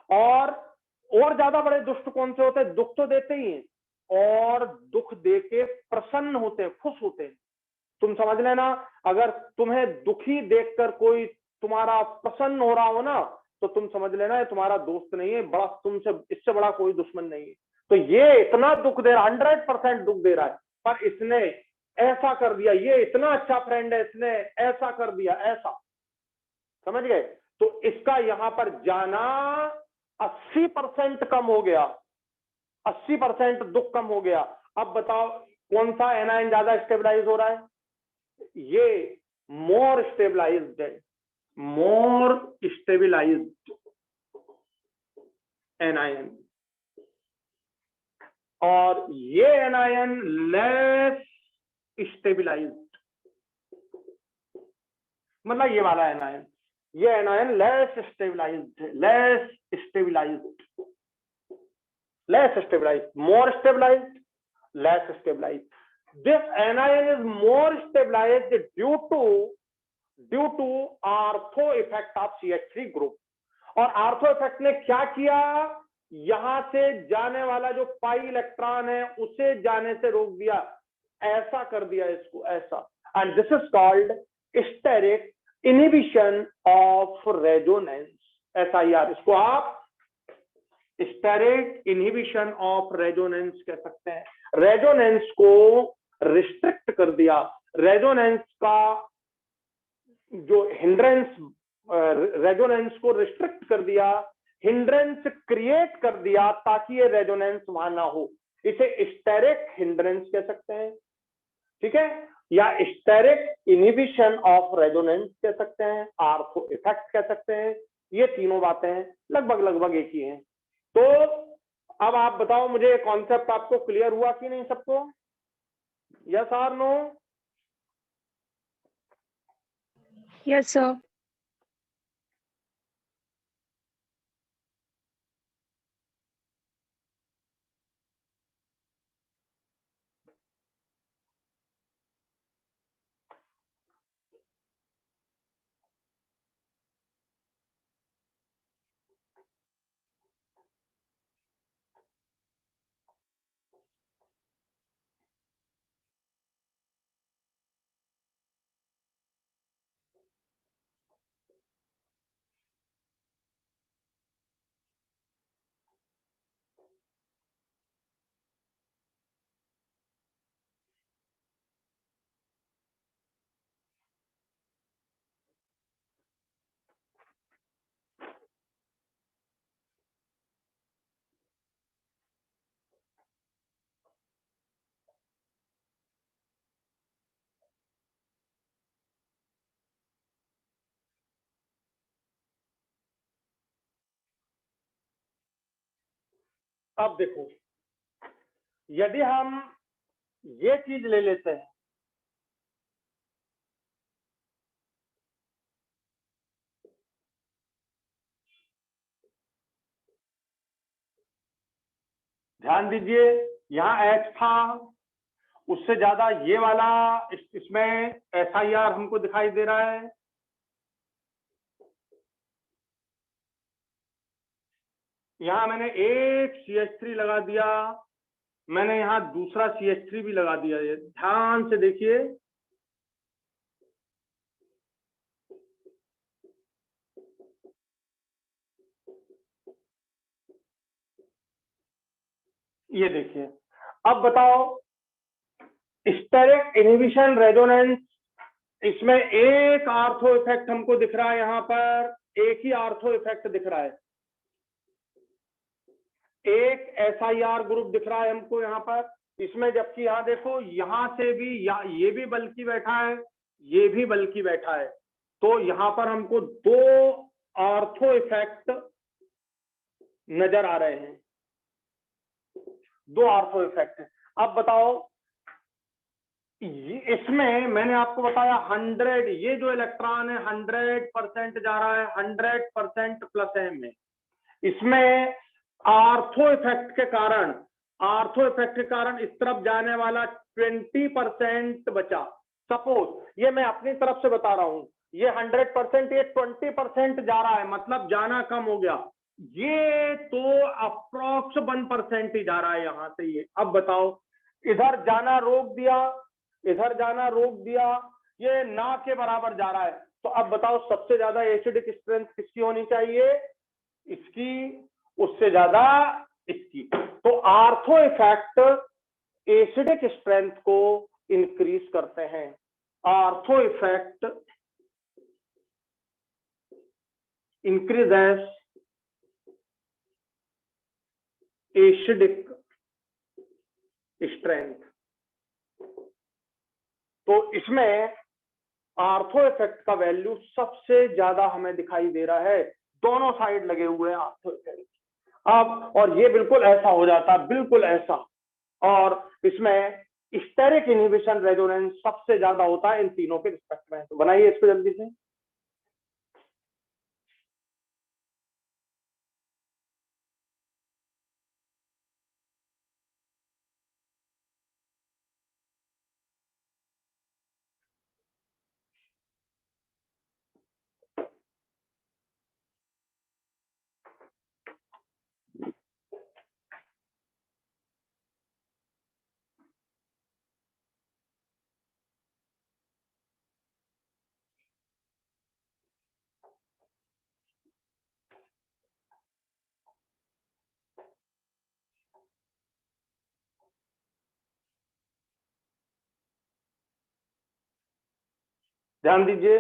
और ज्यादा बड़े दुष्ट कौन से होते हैं, दुख तो देते ही हैं, और दुख देके प्रसन्न होते हैं, खुश होते हैं। तुम समझ लेना, अगर तुम्हें दुखी देखकर कोई तुम्हारा प्रसन्न हो रहा हो ना, तो तुम समझ लेना ये तुम्हारा दोस्त नहीं है, बड़ा तुमसे इससे बड़ा कोई दुश्मन नहीं है। तो ये इतना दुख दे रहा, 100% दुख दे रहा है, पर इसने ऐसा कर दिया, ये इतना अच्छा फ्रेंड है, इसने ऐसा कर दिया, ऐसा, समझ गए। तो इसका यहां पर जाना 80% कम हो गया, 80% दुख कम हो गया। अब बताओ कौन सा एनायन ज्यादा स्टेबलाइज हो रहा है, ये मोर स्टेबलाइज्ड है, मोर स्टेबलाइज्ड एनायन, और ये एनायन लेस स्टेबलाइज्ड, मतलब ये वाला एनायन, ये एनायन लेस स्टेबलाइज्ड है, less stabilized, less stabilized, more stabilized, less stabilized. This anion is more stabilized due to ortho effect of CH3 group. और ऑर्थो इफेक्ट ने क्या किया, यहां से जाने वाला जो पाई इलेक्ट्रॉन है उसे जाने से रोक दिया, ऐसा कर दिया इसको, ऐसा। And this is called steric inhibition of resonance, SIR। इसको आप स्टेरिक इनहिबिशन ऑफ रेजोनेंस कह सकते हैं। रेजोनेंस को रिस्ट्रिक्ट कर दिया, रेजोनेंस का जो हिंड्रेंस, रेजोनेंस को रिस्ट्रिक्ट कर दिया, हिंड्रेंस क्रिएट कर दिया ताकि ये रेजोनेंस वहां ना हो। इसे स्टेरिक हिंड्रेंस कह सकते हैं, ठीक है, या स्टेरिक इनहिबिशन ऑफ रेजोनेंस कह सकते हैं, ऑर्थो इफेक्ट कह सकते हैं। ये तीनों बातें लगभग एक ही हैं। तो अब आप बताओ मुझे, कॉन्सेप्ट आपको क्लियर हुआ कि नहीं सबको, यस और नो? Yes, sir. अब देखो, यदि हम ये चीज ले लेते हैं, ध्यान दीजिए, यहाँ H था, उससे ज्यादा ये वाला, इसमें SIR हमको दिखाई दे रहा है, यहां मैंने एक CH3 लगा दिया, मैंने यहां दूसरा CH3 भी लगा दिया। ये ध्यान से देखिए, ये देखिए। अब बताओ, स्टेरिक इनहिबिशन रेजोनेंस, इसमें एक आर्थो इफेक्ट हमको दिख रहा है, यहां पर एक ही आर्थो इफेक्ट दिख रहा है। एक SiR ग्रुप दिख रहा है हमको यहाँ पर, इसमें, जबकि यहाँ देखो यहाँ से भी ये भी बल्कि बैठा है, ये भी बल्कि बैठा है। तो यहाँ पर हमको दो ऑर्थो इफेक्ट नजर आ रहे हैं, दो ऑर्थो इफेक्ट। अब बताओ, इसमें मैंने आपको बताया 100, ये जो इलेक्ट्रॉन है 100% जा रहा है 100% प्लस एम में। इसमें आर्थो इफेक्ट के कारण, इस तरफ जाने वाला 20% बचा। सपोज ये मैं अपनी तरफ से बता रहा हूं, ये 100%, ये 20% जा रहा है, मतलब जाना कम हो गया। ये तो अप्रोक्स 1% ही जा रहा है यहां से ये। अब बताओ, इधर जाना रोक दिया, इधर जाना रोक दिया, ये ना के बराबर जा रहा है। तो अब बताओ, सबसे ज्यादा एसिडिक स्ट्रेंथ किसकी होनी चाहिए? इसकी, उससे ज्यादा इसकी। तो आर्थो इफेक्ट एसिडिक स्ट्रेंथ को इंक्रीज करते हैं। Ortho effect increases acidic strength. तो इसमें आर्थो इफेक्ट का वैल्यू सबसे ज्यादा हमें दिखाई दे रहा है, दोनों साइड लगे हुए हैं आर्थो इफेक्ट। अब और ये बिल्कुल ऐसा हो जाता है, बिल्कुल ऐसा। और इसमें स्टेरिक इनहिबिशन रेजोनेंस सबसे ज्यादा होता है इन तीनों के रिस्पेक्ट में। तो बनाइए इसको जल्दी से। ध्यान दीजिए,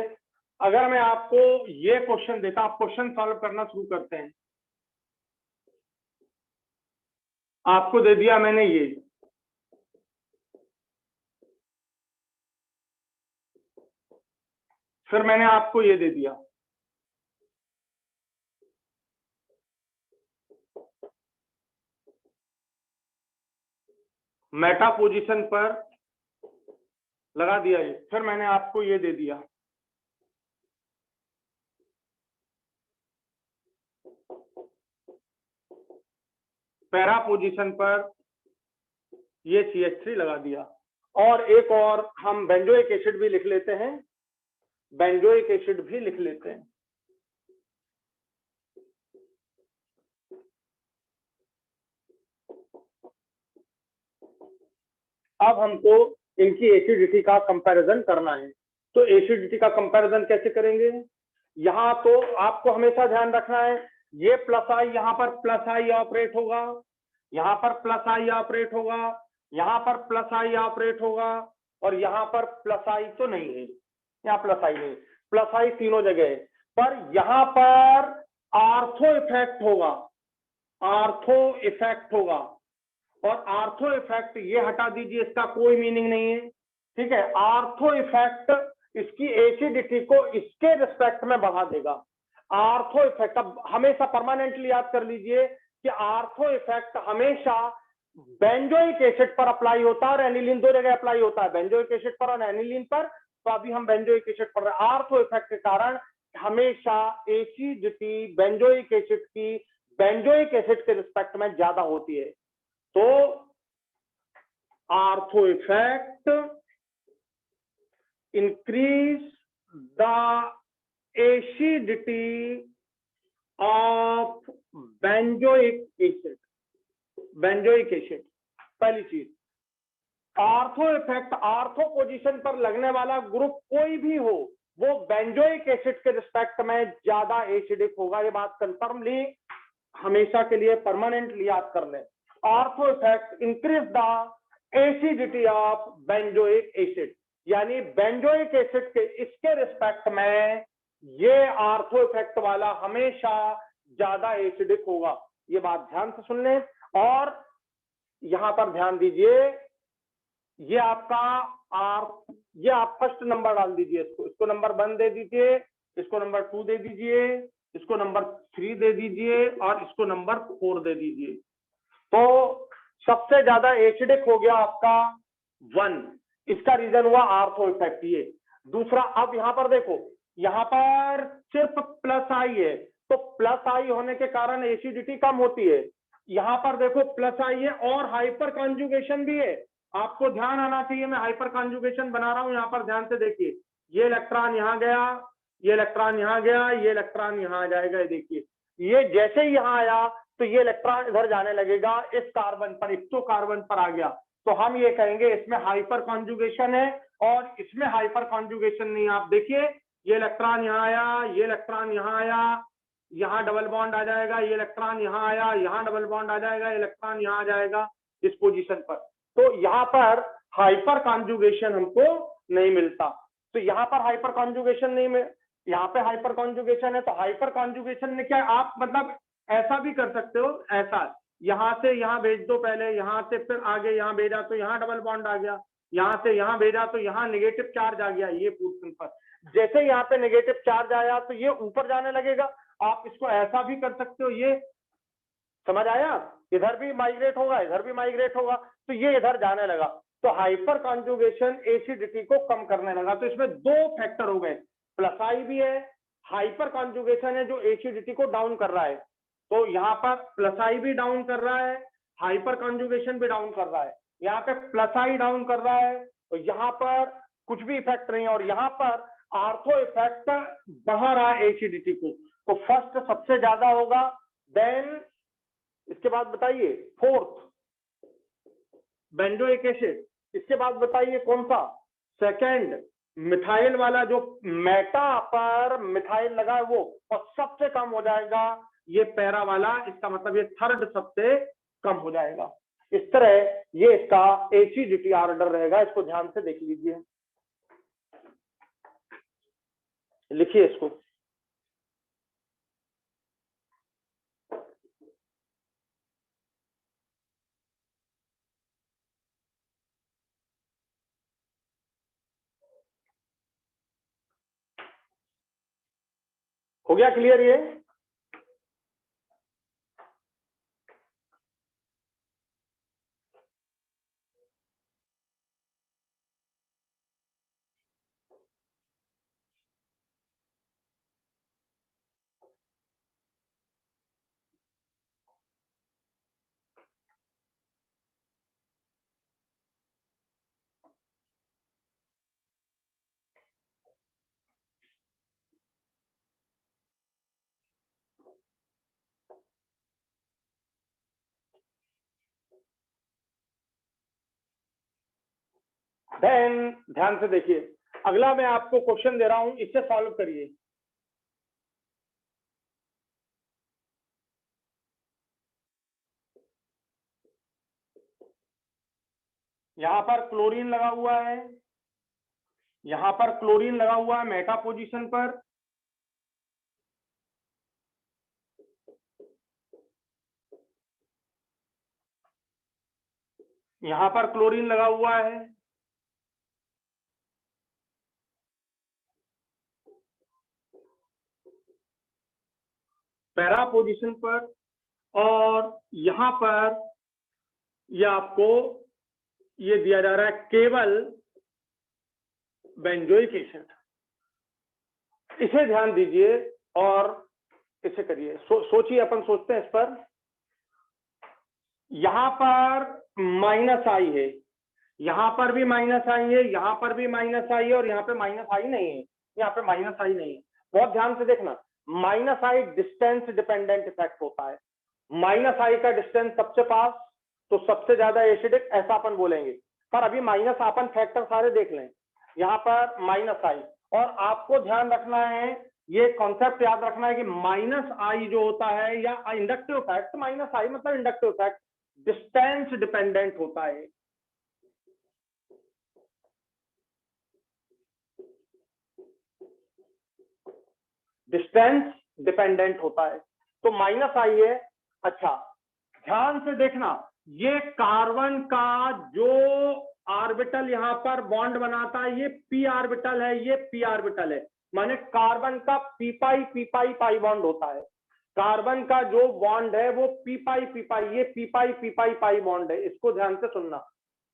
अगर मैं आपको ये क्वेश्चन देता, आप क्वेश्चन सॉल्व करना शुरू करते हैं। आपको दे दिया मैंने ये, फिर मैंने आपको ये दे दिया, मेटा पोजीशन पर लगा दिया ये, फिर मैंने आपको ये दे दिया। पैरा पोजीशन पर ये CH3 लगा दिया। और एक और हम बेंजोइक एसिड भी लिख लेते हैं, बेंजोइक एसिड भी लिख लेते हैं। अब हमको इनकी एसिडिटी का कंपैरिजन करना है। तो एसिडिटी का कंपैरिजन कैसे करेंगे? यहाँ तो आपको हमेशा ध्यान रखना है, ये प्लस आई यहाँ पर प्लस आई ऑपरेट होगा, यहाँ पर प्लस आई ऑपरेट होगा, यहाँ पर प्लस आई ऑपरेट होगा, और यहाँ पर प्लस आई तो नहीं है, यहाँ प्लस आई नहीं, प्लस आई तीनों जगह है। पर यहाँ पर आर्थो इफेक्ट होगा, आर्थो इफेक्ट होगा। और आर्थो इफेक्ट ये हटा दीजिए, इसका कोई मीनिंग नहीं है, ठीक है। आर्थो इफेक्ट इसकी एसिडिटी को इसके रिस्पेक्ट में बढ़ा देगा। आर्थो इफेक्ट, अब हमेशा परमानेंटली याद कर लीजिए कि आर्थो इफेक्ट हमेशा बेंजोइक एसिड पर अप्लाई होता है और एनिलीन, दो जगह अप्लाई होता है, बेंजोइक एसिड पर और एनिलीन पर। तो अभी हम बेंजोइक एसिड पर, आर्थो इफेक्ट के कारण हमेशा एसिडिटी बेंजोइक एसिड की बेंजोइक एसिड के रिस्पेक्ट में ज्यादा होती है। तो ortho effect increase the acidity of benzoic acid, benzoic acid पहली चीज। आर्थो इफेक्ट, आर्थो पोजीशन पर लगने वाला ग्रुप कोई भी हो, वो बेंजोइक एसिड के रिस्पेक्ट में ज्यादा एसिडिक होगा। ये बात कंफर्मली हमेशा के लिए परमानेंटली याद कर लें। Ortho effect increase the acidity of benzoic acid, यानी बेंजोइक एसिड के इसके रिस्पेक्ट में ये आर्थो इफेक्ट वाला हमेशा ज्यादा एसिडिक होगा। ये बात ध्यान से सुन लें। और यहां पर ध्यान दीजिए, ये आपका ये आप फर्स्ट नंबर डाल दीजिए, इसको नंबर 1 दे दीजिए, इसको नंबर 2 दे दीजिए, इसको नंबर 3 दे दीजिए और इसको नंबर 4 दे दीजिए। तो सबसे ज्यादा एसिडिक हो गया आपका 1, इसका रीजन हुआ आर्थो इफेक्ट। ये दूसरा, अब यहां पर देखो, यहां पर सिर्फ प्लस आई है, तो प्लस आई होने के कारण एसिडिटी कम होती है। यहां पर देखो प्लस आई है और हाइपर कॉन्जुगेशन भी है, आपको ध्यान आना चाहिए। मैं हाइपर कॉन्जुगेशन बना रहा हूं, यहां पर ध्यान से देखिए, ये इलेक्ट्रॉन यहां गया, ये इलेक्ट्रॉन यहां गया, ये इलेक्ट्रॉन यहां आ जाएगा। ये देखिए, ये जैसे ही यहां आया तो ये इलेक्ट्रॉन इधर जाने लगेगा, इस कार्बन पर, इक्टो कार्बन पर आ गया, तो हम ये कहेंगे इसमें हाइपर कॉन्जुगेशन है और इसमें हाइपर कॉन्जुगेशन नहीं। आप देखिए, ये इलेक्ट्रॉन यहां आया, ये इलेक्ट्रॉन यहां आया, यहां डबल बॉन्ड आ जाएगा, ये इलेक्ट्रॉन यहां आया, यहां डबल बॉन्ड आ जाएगा, इलेक्ट्रॉन यहां आ जाएगा इस पोजीशन पर। तो यहां पर हाइपर कॉन्जुगेशन हमको नहीं मिलता। तो यहां पर हाइपर कॉन्जुगेशन नहीं मिल, यहाँ पे हाइपर कॉन्जुगेशन है, तो हाइपर कॉन्जुगेशन में क्या, आप मतलब ऐसा भी कर सकते हो, ऐसा यहां से यहां भेज दो पहले, यहां से फिर आगे यहां भेजा तो यहां डबल बॉन्ड आ गया, यहां से यहां भेजा तो यहां नेगेटिव चार्ज आ गया ये पोर्शन पर। जैसे यहाँ पे नेगेटिव चार्ज आया तो ये ऊपर जाने लगेगा। आप इसको ऐसा भी कर सकते हो, ये समझ आया, इधर भी माइग्रेट होगा, इधर भी माइग्रेट होगा, तो ये इधर जाने लगा। तो हाइपर कॉन्जुगेशन एसिडिटी को कम करने लगा। तो इसमें 2 फैक्टर हो गए, प्लस आई भी है, हाइपर कॉन्जुगेशन है जो एसिडिटी को डाउन कर रहा है। तो यहाँ पर प्लस आई भी डाउन कर रहा है, हाइपर कॉन्जुगेशन भी डाउन कर रहा है। यहाँ पे प्लस आई डाउन कर रहा है, तो यहाँ पर कुछ भी इफेक्ट नहीं है, और यहाँ पर आर्थो इफेक्ट बढ़ा रहा है एसिडिटी को। तो फर्स्ट सबसे ज्यादा होगा, देन इसके बाद बताइए फोर्थ बेंजोइक एसिड, इसके बाद बताइए कौन सा, सेकंड मिथाइल वाला, जो मेटा पर मिथाइल लगा है वो, और सबसे कम हो जाएगा ये पैरा वाला, इसका मतलब ये थर्ड सबसे कम हो जाएगा। इस तरह ये इसका एसिडिटी ऑर्डर रहेगा, इसको ध्यान से देख लीजिए, लिखिए इसको। हो गया क्लियर ये? देन ध्यान से देखिए, अगला मैं आपको क्वेश्चन दे रहा हूं, इससे सॉल्व करिए। यहां पर क्लोरीन लगा हुआ है, यहां पर क्लोरीन लगा हुआ है मेटा पोजीशन पर, यहां पर क्लोरीन लगा हुआ है, पैरा पोजीशन पर, और यहां पर ये आपको ये दिया जा रहा है केवल बेंजोइक एसिड। इसे ध्यान दीजिए और इसे करिए, सोचिए, अपन सोचते हैं इस पर। यहां पर माइनस आई है, यहां पर भी माइनस आई है, यहां पर भी माइनस आई है, और यहाँ पे माइनस आई नहीं है, यहाँ पे माइनस आई नहीं है। बहुत ध्यान से देखना, माइनस आई डिस्टेंस डिपेंडेंट इफेक्ट होता है। माइनस आई का डिस्टेंस सबसे पास तो सबसे ज्यादा एसिडिक, ऐसा अपन बोलेंगे। पर अभी माइनस अपन फैक्टर सारे देख लें, यहाँ पर माइनस आई, और आपको ध्यान रखना है, ये कॉन्सेप्ट याद रखना है कि माइनस आई जो होता है या इंडक्टिव इफेक्ट, माइनस आई मतलब इंडक्टिव इफेक्ट डिस्टेंस डिपेंडेंट होता है। डिस्टेंस डिपेंडेंट होता है। तो माइनस आई है, अच्छा ध्यान से देखना, ये कार्बन का जो ऑर्बिटल यहाँ पर बॉन्ड बनाता है ये p ऑर्बिटल है, ये p ऑर्बिटल है, माने कार्बन का p पाई पाई बॉन्ड होता है। कार्बन का जो बॉन्ड है वो p पाई, ये p पाई बॉन्ड है। इसको ध्यान से सुनना,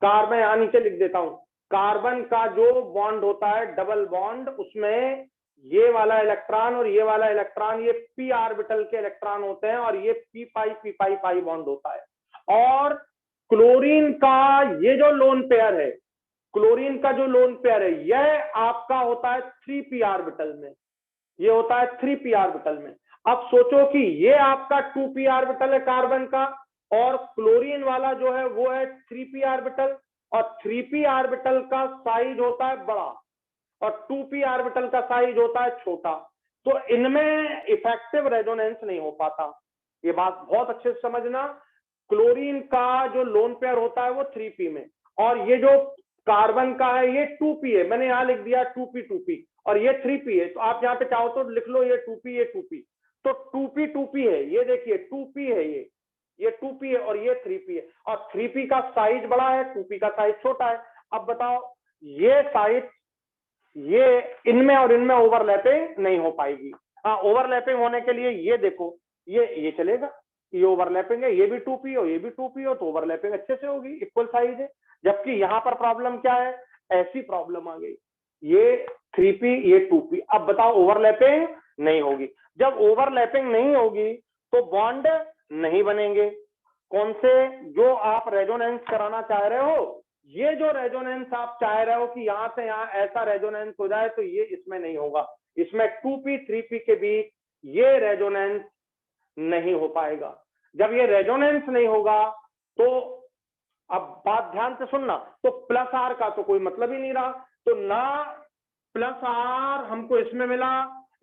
मैं यहां नीचे लिख देता हूं। कार्बन का जो बॉन्ड होता है डबल बॉन्ड, उसमें ये वाला इलेक्ट्रॉन और ये वाला इलेक्ट्रॉन ये p ऑर्बिटल के इलेक्ट्रॉन होते हैं और ये p पाई बॉन्ड होता है। और क्लोरीन का ये जो लोन पेयर है, क्लोरीन का जो लोन पेयर है, यह आपका होता है 3p ऑर्बिटल में, ये होता है 3p ऑर्बिटल में। अब सोचो कि ये आपका 2p ऑर्बिटल है कार्बन का, और क्लोरीन वाला जो है वो है 3p ऑर्बिटल, और 3p ऑर्बिटल का साइज होता है बड़ा और 2p ऑर्बिटल का साइज होता है छोटा। तो इनमें इफेक्टिव रेजोनेंस नहीं हो पाता। ये बात बहुत अच्छे से समझना, क्लोरीन का जो लोन पेयर होता है वो 3p में, और ये जो कार्बन का है ये 2p है। मैंने यहां लिख दिया 2p, और ये 3p है। तो आप यहाँ पे चाहो तो लिख लो ये 2p, ये 2p। तो 2p है, ये देखिए 2p है, ये 2p है और ये 3p है, और 3p का साइज बड़ा है, 2p का साइज छोटा है। अब बताओ, ये साइज ये इनमें और इनमें ओवरलैपिंग नहीं हो पाएगी। हाँ, ओवरलैपिंग होने के लिए ये देखो, ये चलेगा, ये ओवरलैपिंग है, ये भी 2p हो, ये भी 2p हो, तो ओवरलैपिंग अच्छे से होगी, इक्वल साइज है। जबकि यहां पर प्रॉब्लम क्या है, ऐसी प्रॉब्लम आ गई, ये 3p ये 2p। अब बताओ ओवरलैपिंग नहीं होगी। जब ओवरलैपिंग नहीं होगी तो बॉन्ड नहीं बनेंगे। कौन से, जो आप रेजोनेंस कराना चाह रहे हो, ये जो रेजोनेंस आप चाह रहे हो कि यहां से यहां ऐसा रेजोनेंस हो जाए, तो ये इसमें नहीं होगा। इसमें 2p 3p के बीच ये रेजोनेंस नहीं हो पाएगा। जब ये रेजोनेंस नहीं होगा तो अब बात ध्यान से सुनना, तो प्लस आर का तो कोई मतलब ही नहीं रहा। तो ना प्लस आर हमको इसमें मिला,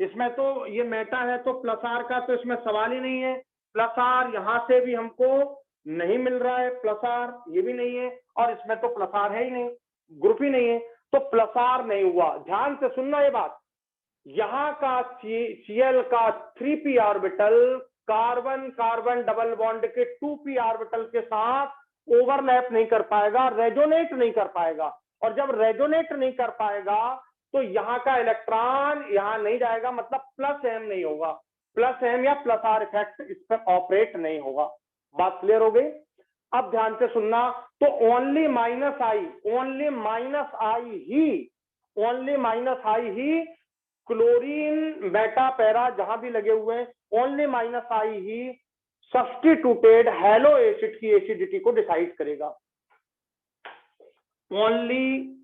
इसमें तो ये मेटा है तो प्लस आर का तो इसमें सवाल ही नहीं है। प्लस आर यहां से भी हमको नहीं मिल रहा है, प्लस आर ये भी नहीं है, और इसमें तो प्लस आर है ही नहीं, ग्रुप ही नहीं है, तो प्लस आर नहीं हुआ। ध्यान से सुनना ये बात, यहां का Cl का 3p orbital carbon carbon double bond के 2p ऑर्बिटल के साथ ओवरलैप नहीं कर पाएगा, रेजोनेट नहीं कर पाएगा। और जब रेजोनेट नहीं कर पाएगा तो यहां का इलेक्ट्रॉन यहां नहीं जाएगा, मतलब प्लस एम नहीं होगा, प्लस एम या प्लस आर इफेक्ट इस पर ऑपरेट नहीं होगा। बात क्लियर हो गई? अब ध्यान से सुनना, तो ओनली माइनस आई ही क्लोरीन मेटा पैरा जहां भी लगे हुए हैं, ओनली माइनस आई ही सब्स्टिट्यूटेड हैलो एसिड की एसिडिटी को डिसाइड करेगा। Only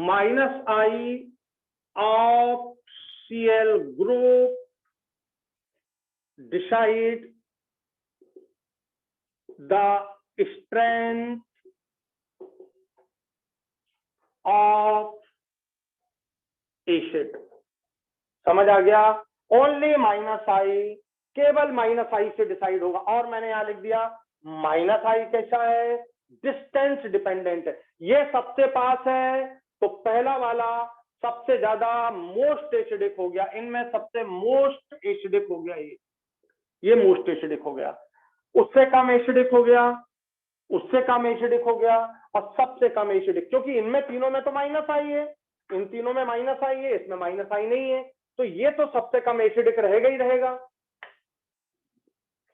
minus I of Cl group decide the strength of acid. समझ आ गया? ओनली माइनस आई, केवल माइनस आई से डिसाइड होगा। और मैंने यहां लिख दिया माइनस आई कैसा है, डिस्टेंस डिपेंडेंट है। ये सबसे पास है तो पहला वाला सबसे ज्यादा मोस्ट एसिडिक हो गया, इनमें सबसे मोस्ट एसिडिक हो गया, ये मोस्ट एसिडिक हो गया। उससे कम एसिडिक हो गया, उससे कम एसिडिक हो गया, और सबसे कम एसिडिक, क्योंकि इनमें तीनों में तो माइनस आई है, इन तीनों में माइनस आई है, इसमें माइनस आई नहीं है, तो ये तो सबसे कम एसिडिक रहेगा ही रहेगा।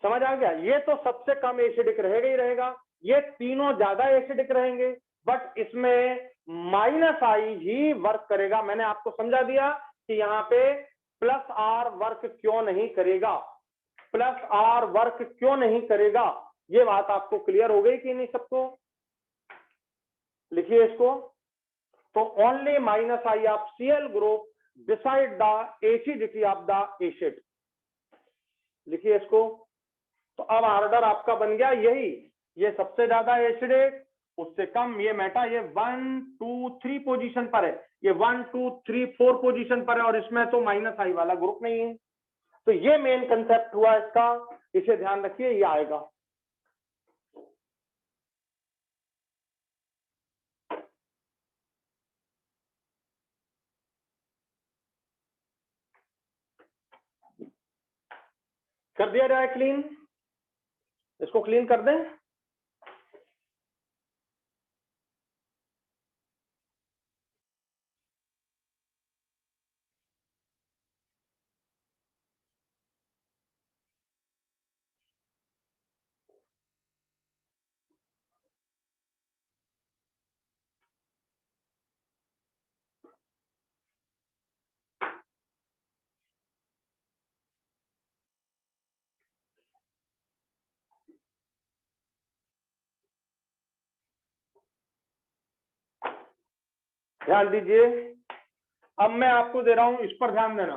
समझ आ गया? ये तो सबसे कम एसिडिक रहेगा ही रहेगा, ये तीनों ज्यादा एसिडिक रहेंगे, बट इसमें माइनस आई ही वर्क करेगा। मैंने आपको समझा दिया कि यहाँ पे प्लस आर वर्क क्यों नहीं करेगा, प्लस आर वर्क क्यों नहीं करेगा। ये बात आपको क्लियर हो गई कि नहीं सबको? लिखिए इसको, तो only minus I of Cl group decide the acidity of the acid. लिखिए इसको। तो अब ऑर्डर आपका बन गया यही, ये सबसे ज्यादा एसिडिक, उससे कम ये मेटा, ये 1 2 3 पोजीशन पर है, ये 1 2 3 4 पोजीशन पर है, और इसमें तो माइनस आई वाला ग्रुप नहीं है। तो ये मेन कंसेप्ट हुआ इसका, इसे ध्यान रखिए, ये आएगा। कर दिया जाए क्लीन? इसको क्लीन कर दें। ध्यान दीजिए, अब मैं आपको दे रहा हूं, इस पर ध्यान देना।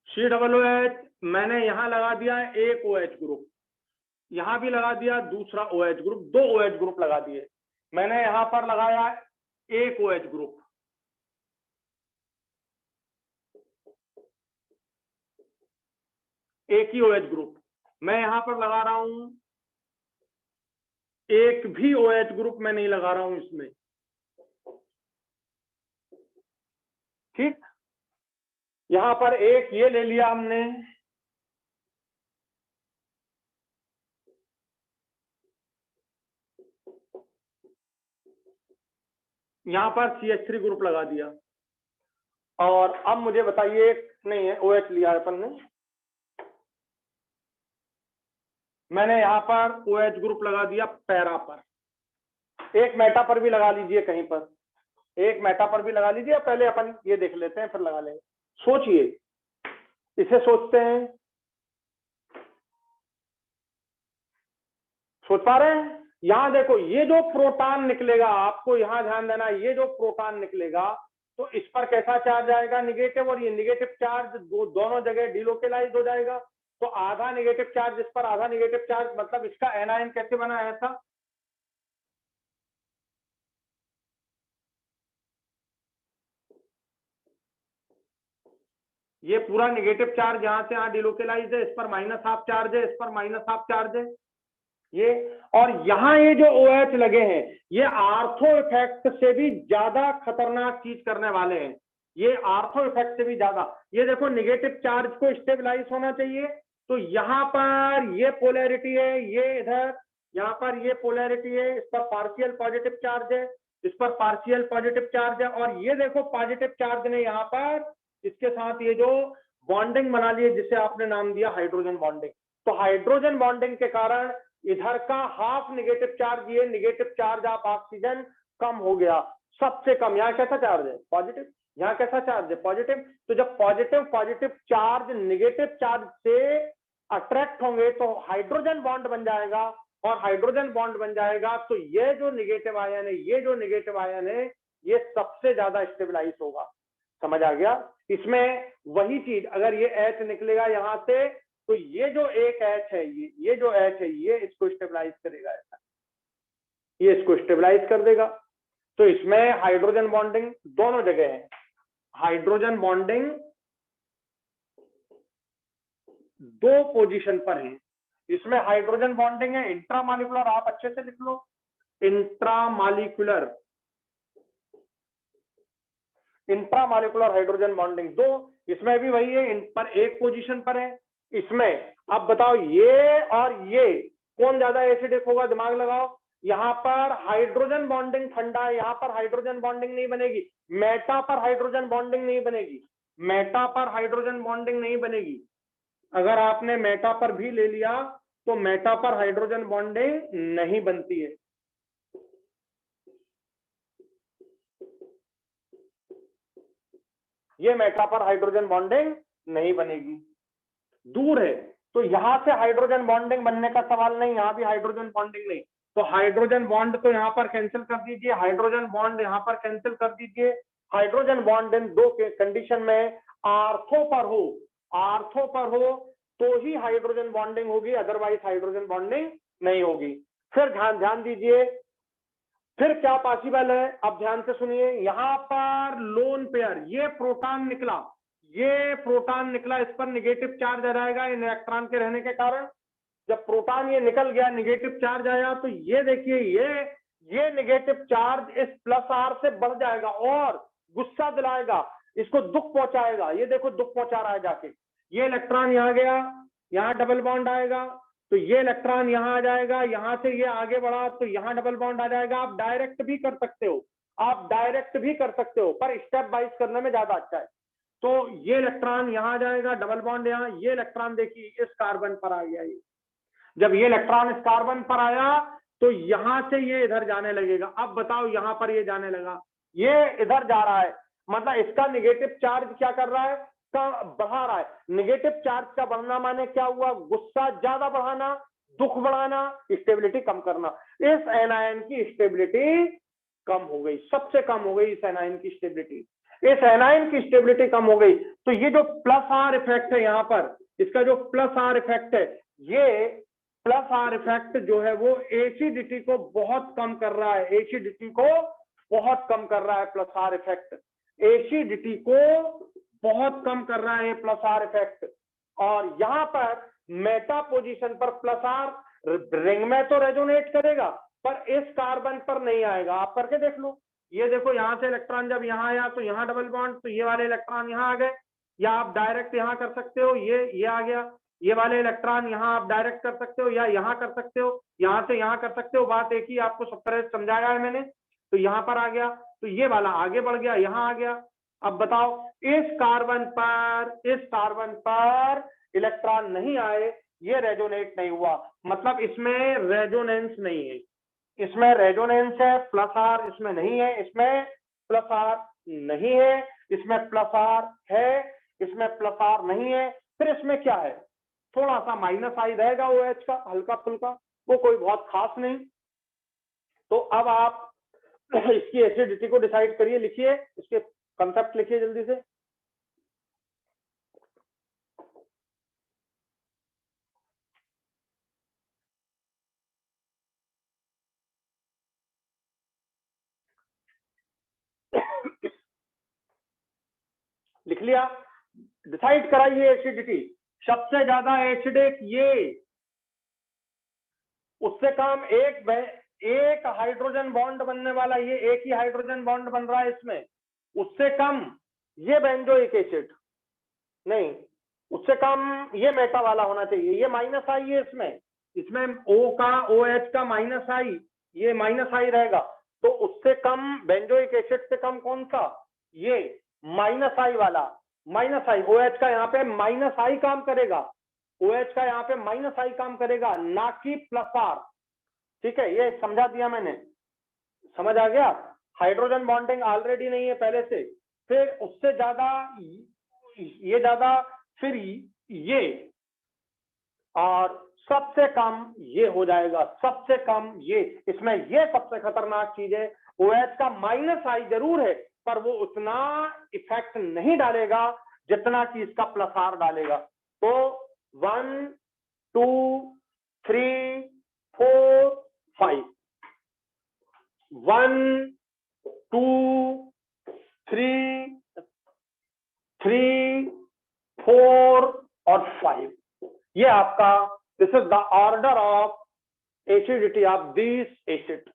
COOH मैंने यहां लगा दिया है एक OH ग्रुप, यहां भी लगा दिया दूसरा OH ग्रुप, दो OH ग्रुप लगा दिए। मैंने यहां पर लगाया एक OH ग्रुप, एक ही OH ग्रुप। मैं यहां पर लगा रहा हूं एक भी OH ग्रुप मैं नहीं लगा रहा हूं इसमें, ठीक। यहां पर एक ये ले लिया हमने, यहां पर CH3 ग्रुप लगा दिया। और अब मुझे बताइए, नहीं है OH लिया है अपन ने, मैंने यहां पर OH ग्रुप लगा दिया पैरा पर, एक मेटा पर भी लगा लीजिए, कहीं पर एक मेटा पर भी लगा लीजिए। पहले अपन ये देख लेते हैं, फिर लगा लेंगे। सोचिए, इसे सोचते हैं, सोच पा रहे हैं? यहां देखो, ये जो प्रोटॉन निकलेगा, आपको यहां ध्यान देना, ये जो प्रोटॉन निकलेगा तो इस पर कैसा चार्ज आएगा? निगेटिव। और ये निगेटिव चार्ज दोनों जगह डिलोकेलाइज हो जाएगा, तो आधा निगेटिव चार्ज इस पर, आधा निगेटिव चार्ज, मतलब इसका एनायन कैसे बना है ऐसा? ये पूरा निगेटिव चार्ज यहां से यहां डिलोकेलाइज है, इस पर -½ चार्ज है, इस पर -½ चार्ज है ये। और यहां ये जो OH लगे हैं, ये आर्थो इफेक्ट से भी ज्यादा खतरनाक चीज करने वाले हैं, ये आर्थो इफेक्ट से भी ज्यादा। ये देखो, निगेटिव चार्ज को स्टेबलाइज होना चाहिए, तो यहां पर ये पोलैरिटी है, ये इधर यहां पर ये पोलैरिटी है, इस पर पार्शियल पॉजिटिव चार्ज है, इस पर पार्शियल पॉजिटिव चार्ज है। और ये देखो, पॉजिटिव चार्ज ने यहां पर इसके साथ ये जो बॉन्डिंग बना ली है, जिसे आपने नाम दिया हाइड्रोजन बॉन्डिंग। तो हाइड्रोजन बॉन्डिंग के कारण इधर का हाफ निगेटिव चार्ज, ये निगेटिव चार्ज ऑफ ऑक्सीजन कम हो गया, सबसे कम। यहाँ कैसा चार्ज है? पॉजिटिव। यहाँ कैसा चार्ज है? पॉजिटिव। तो जब पॉजिटिव चार्ज निगेटिव चार्ज से अट्रैक्ट होंगे तो हाइड्रोजन बॉन्ड बन जाएगा, और हाइड्रोजन बॉन्ड बन जाएगा तो ये जो निगेटिव आयन है, ये जो निगेटिव आयन है, ये सबसे ज्यादा स्टेबलाइज होगा। समझ आ गया? इसमें वही चीज, अगर ये H निकलेगा यहां से, तो ये जो एक H है, ये जो H है, ये इसको स्टेबलाइज करेगा, ऐसा ये इसको स्टेबलाइज कर देगा। तो इसमें हाइड्रोजन बॉन्डिंग दोनों जगह है, हाइड्रोजन बॉन्डिंग दो पोजीशन पर है। इसमें हाइड्रोजन बॉन्डिंग है इंट्रामॉलिक्यूलर, आप अच्छे से लिख लो, इंट्रामॉलिक्यूलर हाइड्रोजन बॉन्डिंग दो। इसमें भी वही है, इन पर एक पोजीशन पर है। इसमें अब बताओ, ये और ये कौन ज्यादा एसिडिक होगा? दिमाग लगाओ। यहां पर हाइड्रोजन बॉन्डिंग ठंडा है, यहां पर हाइड्रोजन बॉन्डिंग नहीं बनेगी, मेटा पर हाइड्रोजन बॉन्डिंग नहीं बनेगी, मेटा पर हाइड्रोजन बॉन्डिंग नहीं बनेगी। अगर आपने मेटा पर भी ले लिया तो मेटा पर हाइड्रोजन बॉन्डिंग नहीं बनती है। ये मेटा पर हाइड्रोजन बॉन्डिंग नहीं बनेगी, दूर है। तो यहां से हाइड्रोजन बॉन्डिंग बनने का सवाल नहीं, यहां भी हाइड्रोजन बॉन्डिंग नहीं। तो हाइड्रोजन बॉन्ड तो यहां पर कैंसिल कर दीजिए, हाइड्रोजन बॉन्ड यहां पर कैंसिल कर दीजिए। हाइड्रोजन बॉन्ड इन दो के कंडीशन में आर्थो पर हो तो ही हाइड्रोजन बॉन्डिंग होगी, अदरवाइज हाइड्रोजन बॉन्डिंग नहीं होगी। फिर ध्यान दीजिए, फिर क्या पॉसिबल है? अब ध्यान से सुनिए, यहां पर लोन पेयर, ये प्रोटॉन निकला, इस पर निगेटिव चार्ज आ जाएगा इन इलेक्ट्रॉन के रहने के कारण। जब प्रोटॉन ये निकल गया, निगेटिव चार्ज आया, तो ये देखिए, ये निगेटिव चार्ज इस +R से बढ़ जाएगा, और गुस्सा दिलाएगा, इसको दुख पहुंचाएगा। ये देखो दुख पहुंचा रहा है जाके, ये इलेक्ट्रॉन यहाँ गया, यहाँ डबल बॉन्ड आएगा, तो ये इलेक्ट्रॉन यहाँ आ जाएगा, यहाँ से ये आगे बढ़ा तो यहाँ डबल बॉन्ड आ जाएगा। आप डायरेक्ट भी कर सकते हो, आप डायरेक्ट भी कर सकते हो, पर स्टेप वाइज करने में ज्यादा अच्छा है। तो ये इलेक्ट्रॉन यहाँ जाएगा, डबल बॉन्ड यहाँ, ये इलेक्ट्रॉन देखिए इस कार्बन पर आ गया। ये जब ये इलेक्ट्रॉन इस कार्बन पर आया तो यहां से ये इधर जाने लगेगा। अब बताओ यहां पर ये जाने लगा, ये इधर जा रहा है, मतलब इसका नेगेटिव चार्ज क्या कर रहा है, का बढ़ा रहा है। नेगेटिव चार्ज का बढ़ना माने क्या हुआ, गुस्सा ज्यादा बढ़ाना, दुख बढ़ाना, स्टेबिलिटी कम करना। इस एनायन की स्टेबिलिटी कम हो गई, सबसे कम हो गई इस एनायन की स्टेबिलिटी। इस एनायन की स्टेबिलिटी कम हो गई, तो ये जो प्लस आर इफेक्ट है यहाँ पर, इसका जो प्लस आर इफेक्ट है, ये प्लस आर इफेक्ट जो है वो एसिडिटी को बहुत कम कर रहा है, एसिडिटी को बहुत कम कर रहा है प्लस आर इफेक्ट, एसिडिटी को बहुत कम कर रहा है प्लस आर इफेक्ट। और यहाँ पर मेटा पोजीशन पर प्लस आर रिंग में तो रेजोनेट करेगा, पर इस कार्बन पर नहीं आएगा। आप करके देख लो, ये देखो यहाँ से इलेक्ट्रॉन जब यहाँ आया तो यहाँ डबल बॉन्ड, तो ये वाले इलेक्ट्रॉन यहाँ आ गए, या आप डायरेक्ट यहाँ कर सकते हो, ये आ गया, ये वाले इलेक्ट्रॉन यहाँ आप डायरेक्ट कर सकते हो, या यहाँ कर सकते हो, यहाँ से यहाँ कर सकते हो। बात एक ही, आपको सब तरह समझाया है मैंने। तो यहाँ पर आ गया, तो ये वाला आगे बढ़ गया, यहाँ आ गया। अब बताओ इस कार्बन पर इलेक्ट्रॉन नहीं आए, ये रेजोनेट नहीं हुआ, मतलब इसमें रेजोनेंस नहीं है, इसमें रेजोनेंस है, प्लस आर इसमें नहीं है, इसमें प्लस आर नहीं है, इसमें प्लस आर है, इसमें प्लस आर नहीं है। फिर इसमें क्या है, थोड़ा सा माइनस आई रहेगा OH का, हल्का फुल्का, वो कोई बहुत खास नहीं। तो अब आप इसकी एसिडिटी को डिसाइड करिए, लिखिए इसके कंसेप्ट लिखिए जल्दी से। लिख लिया, डिसाइड कराइए एसिडिटी। सबसे ज्यादा एसिडिक ये, उससे कम एक हाइड्रोजन बॉन्ड बनने वाला, ये एक ही हाइड्रोजन बॉन्ड बन रहा है इसमें, उससे कम ये बेंजोइक एसिड नहीं, उससे कम ये मेटा वाला होना चाहिए। ये माइनस आई है इसमें O का, OH का माइनस आई, ये माइनस आई रहेगा। तो उससे कम बेंजोइक एसिड से कम कौन सा, ये माइनस आई वाला, माइनस आई। OH का यहाँ पे माइनस आई काम करेगा, OH का यहाँ पे माइनस आई काम करेगा, ना कि प्लस आर। ठीक है, ये समझा दिया मैंने, समझ आ गया। हाइड्रोजन बॉन्डिंग ऑलरेडी नहीं है पहले से, फिर उससे ज्यादा ये ज्यादा, फिर ये, और सबसे कम ये हो जाएगा, सबसे कम ये। इसमें ये सबसे खतरनाक चीज है, OH का माइनस आई जरूर है, पर वो उतना इफेक्ट नहीं डालेगा जितना कि इसका प्लस आर डालेगा। तो 1 2 3 4 5, 1 2 3 3 4 और 5, ये आपका, this is the order of acidity of this acid.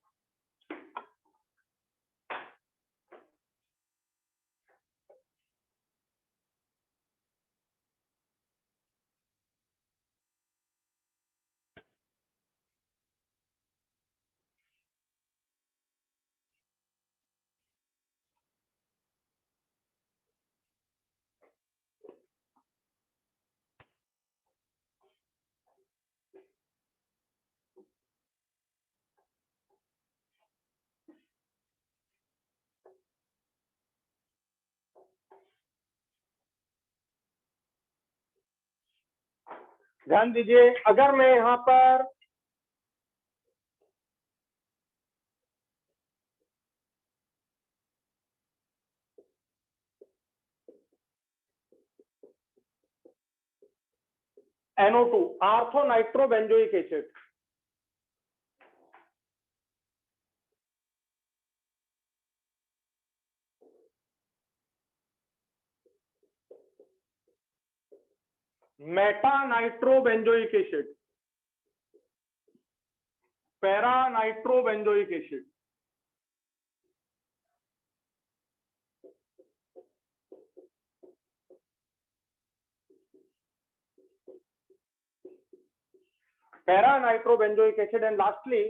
ध्यान दीजिए, अगर मैं यहां पर NO2 ortho nitro benzoic acid, Meta nitro benzoic acid, para nitro benzoic acid, para nitrobenzoic acid and lastly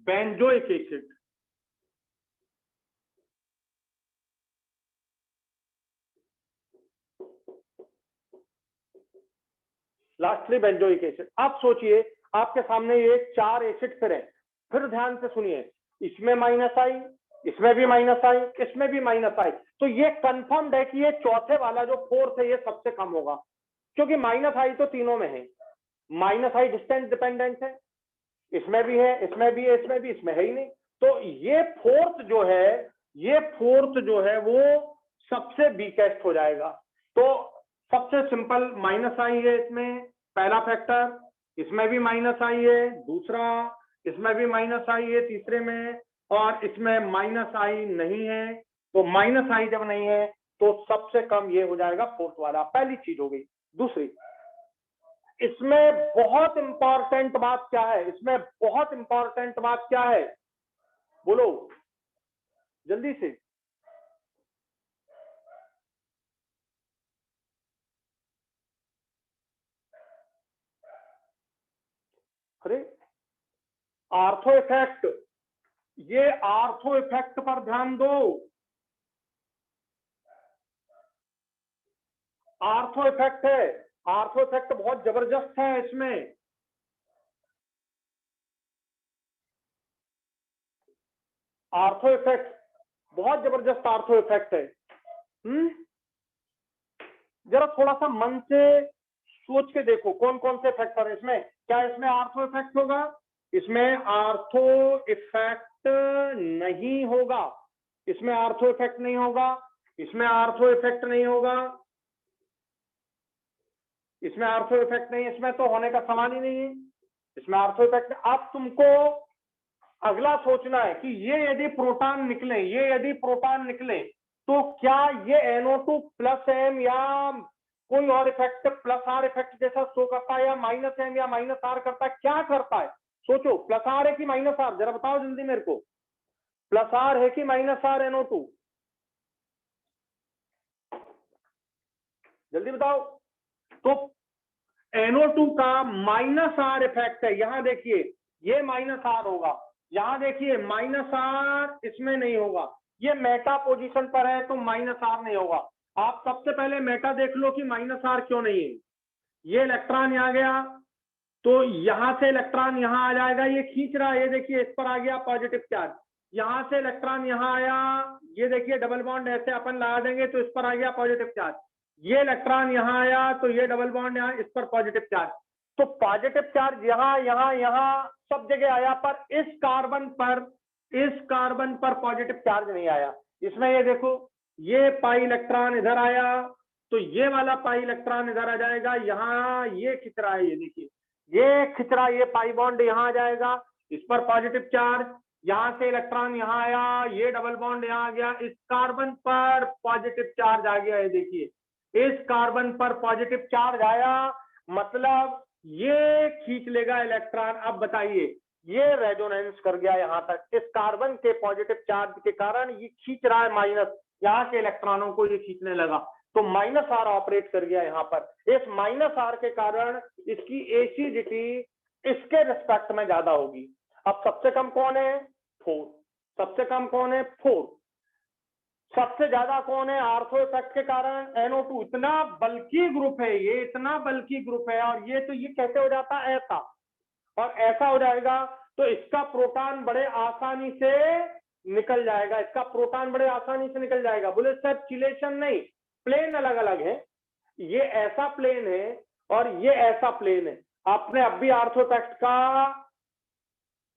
benzoic acid. Lastly benzoic acid. आप सोचिए आपके सामने ये 4 एसिड फिर है, फिर ध्यान से सुनिए, इसमें माइनस आई, इसमें भी माइनस आई, इसमें भी माइनस आई, तो ये कंफर्म्ड है कि ये चौथे वाला जो फोर्थ है ये सबसे कम होगा, क्योंकि माइनस आई तो तीनों में है, माइनस आई डिस्टेंस डिपेंडेंट है, इसमें भी है, इसमें भी है, इसमें भी, इसमें है ही नहीं। तो ये फोर्थ जो है, ये फोर्थ जो है वो सबसे वीकेस्ट हो जाएगा। तो सबसे सिंपल माइनस आई है इसमें पहला फैक्टर, इसमें भी माइनस आई है दूसरा, इसमें भी माइनस आई है तीसरे में, और इसमें माइनस आई नहीं है। तो माइनस आई जब नहीं है तो सबसे कम ये हो जाएगा फोर्थ वाला, पहली चीज हो गई। दूसरी, इसमें बहुत इंपॉर्टेंट बात क्या है, इसमें बहुत इंपॉर्टेंट बात क्या है, बोलो जल्दी से। अरे आर्थो इफेक्ट, ये आर्थो इफेक्ट पर ध्यान दो। आर्थो इफेक्ट है, आर्थो इफेक्ट बहुत जबरदस्त है इसमें। आर्थो इफेक्ट बहुत जबरदस्त आर्थो इफेक्ट है। जरा थोड़ा सा मन से सोच के देखो कौन कौन से फैक्टर है इसमें। क्या इसमें आर्थो इफेक्ट होगा? इसमें आर्थो इफेक्ट नहीं होगा, इसमें आर्थो इफेक्ट नहीं होगा, इसमें आर्थो इफेक्ट नहीं होगा, इसमें आर्थो इफेक्ट नहीं, इसमें तो होने का सवाल ही नहीं है, इसमें आर्थो इफेक्ट। अब तुमको अगला सोचना है कि ये यदि प्रोटॉन निकले, ये यदि प्रोटॉन निकले तो क्या ये NO2 प्लस M या कोई और इफेक्ट प्लस आर इफेक्ट जैसा शो करता है, या माइनस M या माइनस आर करता है? क्या करता है सोचो, प्लस आर है कि माइनस आर, जरा बताओ जल्दी मेरे को, प्लस आर है कि माइनस आर NO2, जल्दी बताओ। तो NO2 का माइनस आर इफेक्ट है, यहां देखिए ये माइनस आर होगा, यहां देखिए माइनस आर इसमें नहीं होगा, ये मेटा पोजीशन पर है तो माइनस आर नहीं होगा। आप सबसे पहले मेटा देख लो कि माइनस आर क्यों नहीं है। ये इलेक्ट्रॉन यहाँ गया तो यहां से इलेक्ट्रॉन यहां आ जाएगा, ये खींच रहा है, ये देखिए इस पर आ गया पॉजिटिव चार्ज, यहां से इलेक्ट्रॉन यहां आया, ये देखिए डबल बॉन्ड ऐसे अपन लगा देंगे तो इस पर आ गया पॉजिटिव चार्ज, ये इलेक्ट्रॉन यहां आया तो ये डबल बॉन्ड यहाँ, इस पर पॉजिटिव चार्ज। तो पॉजिटिव चार्ज यहां यहां यहां सब जगह आया, पर इस कार्बन पर पॉजिटिव चार्ज नहीं आया। इसमें ये देखो, ये पाई इलेक्ट्रॉन इधर आया तो ये वाला पाई इलेक्ट्रॉन इधर आ जाएगा, यहाँ ये खिंच रहा है, ये देखिए ये खिंच रहा है, ये पाई बॉन्ड यहाँ आ जाएगा, इस पर पॉजिटिव चार्ज, यहां से इलेक्ट्रॉन यहाँ आया, ये डबल बॉन्ड यहाँ आ गया, इस कार्बन पर पॉजिटिव चार्ज आ गया है, देखिए इस कार्बन पर पॉजिटिव चार्ज आया, मतलब ये खींच लेगा इलेक्ट्रॉन। अब बताइए ये रेजोनेंस कर गया यहां तक, इस कार्बन के पॉजिटिव चार्ज के कारण ये खींच रहा है माइनस, यहाँ के इलेक्ट्रॉनों को ये खींचने लगा, तो माइनस आर ऑपरेट कर गया यहाँ पर। इस माइनस आर के कारण इसकी एसिडिटी इसके रिस्पेक्ट में ज्यादा होगी। अब सबसे कम कौन है? 4। सबसे कम कौन है? 4। सबसे ज्यादा कौन है? आर्थो इफेक्ट के कारण NO2। इतना बल्कि ग्रुप है ये, इतना बल्कि ग्रुप है, और ये तो ये कैसे हो जाता है? ऐसा, और ऐसा हो जाएगा तो इसका प्रोटॉन बड़े आसानी से निकल जाएगा, इसका प्रोटॉन बड़े आसानी से निकल जाएगा। बोले सर चिलेशन नहीं, प्लेन अलग अलग है, ये ऐसा प्लेन है और ये ऐसा प्लेन है। आपने अब भी आर्थो इफेक्ट का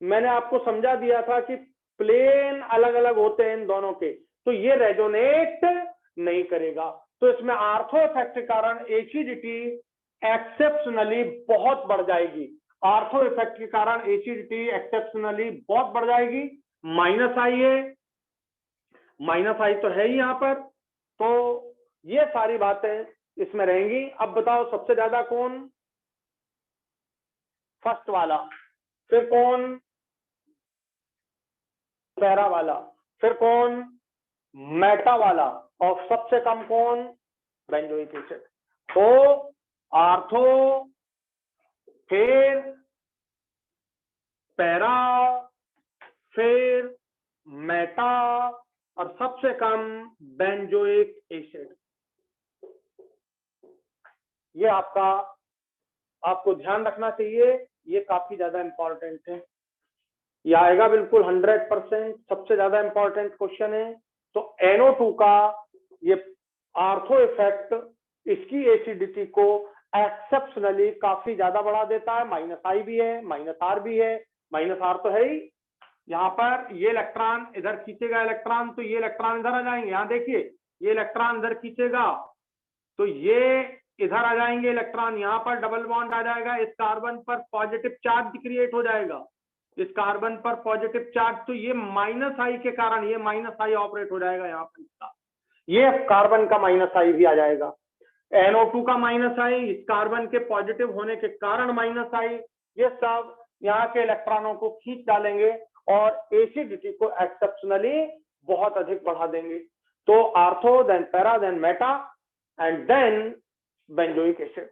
मैंने आपको समझा दिया था कि प्लेन अलग अलग होते हैं इन दोनों के, तो ये रेजोनेट नहीं करेगा। तो इसमें आर्थो इफेक्ट के कारण एसिडिटी एक्सेप्शनली बहुत बढ़ जाएगी, आर्थो इफेक्ट के कारण एसिडिटी एक्सेप्शनली बहुत बढ़ जाएगी। माइनस आई है, माइनस आई तो है ही यहां पर, तो ये सारी बातें इसमें रहेंगी। अब बताओ सबसे ज्यादा कौन? फर्स्ट वाला, फिर कौन? पैरा वाला, फिर कौन? मेटा वाला, और सबसे कम कौन? Benzoic acid. तो आर्थो, फिर पैरा, फिर मेटा और सबसे कम बेंजोइक एसिड। ये आपको ध्यान रखना चाहिए, ये काफी ज्यादा इंपॉर्टेंट है। ये आएगा बिल्कुल 100%, सबसे ज्यादा इंपॉर्टेंट क्वेश्चन है। तो NO2 का ये आर्थो इफेक्ट इसकी एसिडिटी को एक्सेप्शनली काफी ज्यादा बढ़ा देता है। -I भी है, -R भी है। -R तो है ही, यहाँ पर ये इलेक्ट्रॉन इधर खींचेगा इलेक्ट्रॉन, तो ये इलेक्ट्रॉन इधर आ जाएंगे। यहाँ देखिए, ये इलेक्ट्रॉन इधर खींचेगा तो ये इधर आ जाएंगे इलेक्ट्रॉन, यहाँ पर डबल बॉन्ड आ जाएगा, इस कार्बन पर पॉजिटिव चार्ज क्रिएट हो जाएगा, इस कार्बन पर पॉजिटिव चार्ज। तो ये -I के कारण ये -I ऑपरेट हो जाएगा यहाँ पर इसका, ये कार्बन का -I भी आ जाएगा। NO2 का -I, इस कार्बन के पॉजिटिव होने के कारण -I, ये सब यहाँ के इलेक्ट्रॉनों को खींच डालेंगे और एसिडिटी को एक्सेप्शनली बहुत अधिक बढ़ा देंगे। तो ortho, then para, then meta and then benzoic acid.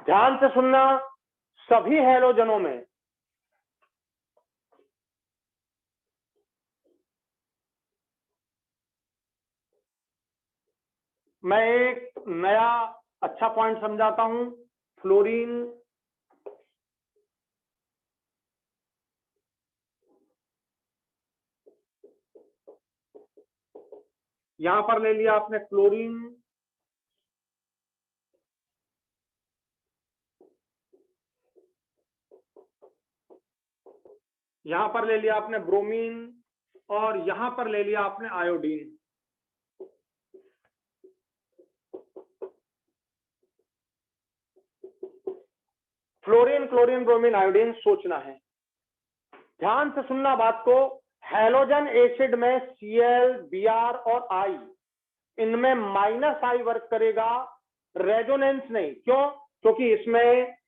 ध्यान से सुनना, सभी हैलोजनों में मैं एक नया अच्छा पॉइंट समझाता हूं। फ्लोरीन, यहां पर ले लिया आपने क्लोरीन, यहां पर ले लिया आपने ब्रोमीन और यहां पर ले लिया आपने iodine. Fluorine, chlorine, bromine, iodine सोचना है। ध्यान से सुनना बात को। हैलोजन एसिड में Cl, Br और I, इनमें -I वर्क करेगा, रेजोनेंस नहीं। क्यों? क्योंकि इसमें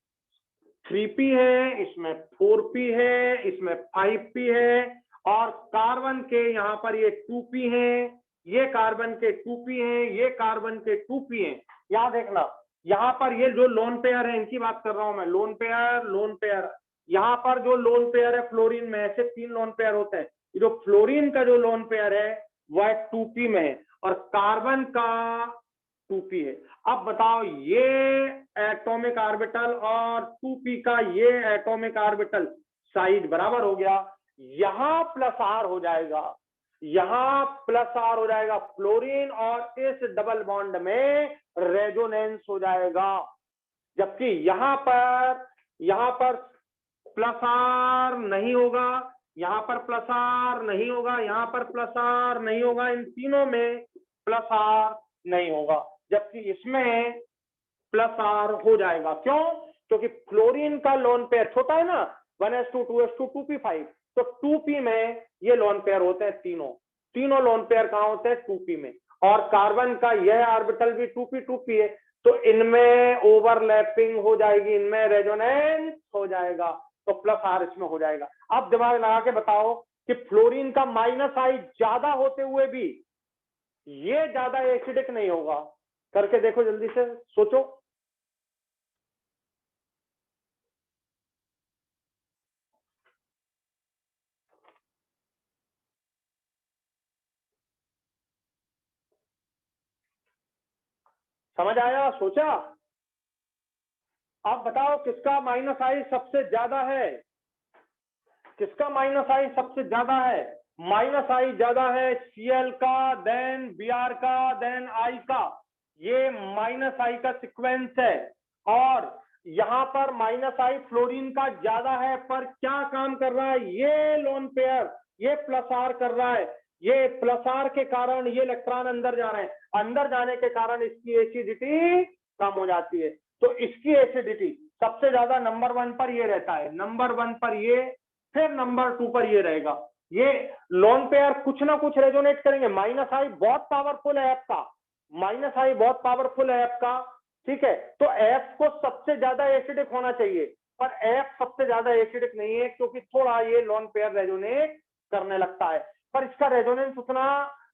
3p है, इसमें 4p है, इसमें 5p है और कार्बन के यहाँ पर ये 2p है, ये कार्बन के 2p हैं, ये कार्बन के 2p हैं। यहाँ देखना, यहाँ पर ये जो लोन पेयर है इनकी बात कर रहा हूं मैं, लोन पेयर, लोन पेयर। यहाँ पर जो लोन पेयर है फ्लोरीन में, ऐसे 3 लोन पेयर होते हैं। जो फ्लोरीन का जो लोन पेयर है वह 2p में है और कार्बन का 2p है। अब बताओ, ये एटॉमिक ऑर्बिटल और 2p का ये एटॉमिक ऑर्बिटल साइज बराबर हो गया, यहां +R हो जाएगा, यहां +R हो जाएगा। फ्लोरीन और इस डबल बॉन्ड में रेजोनेंस हो जाएगा, जबकि यहां पर +R नहीं होगा, यहां पर +R नहीं होगा, यहां पर +R नहीं होगा, इन तीनों में +R नहीं होगा, जबकि इसमें +R हो जाएगा। क्यों? क्योंकि फ्लोरीन का लोन पेयर छोटा है ना, 1s2 2s2 2p5, तो 2p में ये लोन पेयर होते हैं, तीनों लोन पेयर कहां होते हैं? 2p में। और कार्बन का यह ऑर्बिटल भी 2p है, तो इनमें ओवरलैपिंग हो जाएगी, इनमें रेजोनेंस हो जाएगा, तो +R इसमें हो जाएगा। अब दिमाग लगा के बताओ कि फ्लोरीन का -I ज्यादा होते हुए भी ये ज्यादा एसिडिक नहीं होगा। करके देखो, जल्दी से सोचो। समझ आया? सोचा? अब बताओ किसका -I सबसे ज्यादा है? किसका -I सबसे ज्यादा है? -I ज्यादा है Cl का, देन Br का, देन I का। ये -I का सीक्वेंस है और यहाँ पर -I फ्लोरीन का ज्यादा है, पर क्या काम कर रहा है? ये लोन पेयर ये +R कर रहा है, ये +R के कारण ये इलेक्ट्रॉन अंदर जा रहे हैं, अंदर जाने के कारण इसकी एसिडिटी कम हो जाती है। तो इसकी एसिडिटी सबसे ज्यादा नंबर 1 पर ये रहता है, नंबर 1 पर ये, फिर नंबर 2 पर ये रहेगा। ये लोन पेयर कुछ ना कुछ रेजोनेट करेंगे। माइनस आई बहुत पावरफुल है ऐप का, माइनस आई बहुत पावरफुल है ऐप का, ठीक है। तो ऐप को सबसे ज्यादा एसिडिक होना चाहिए, पर ऐप सबसे ज्यादा एसिडिक नहीं है, क्योंकि थोड़ा ये लोन पेयर रेजोनेट करने लगता है, पर इसका रेजोनेंस उतना,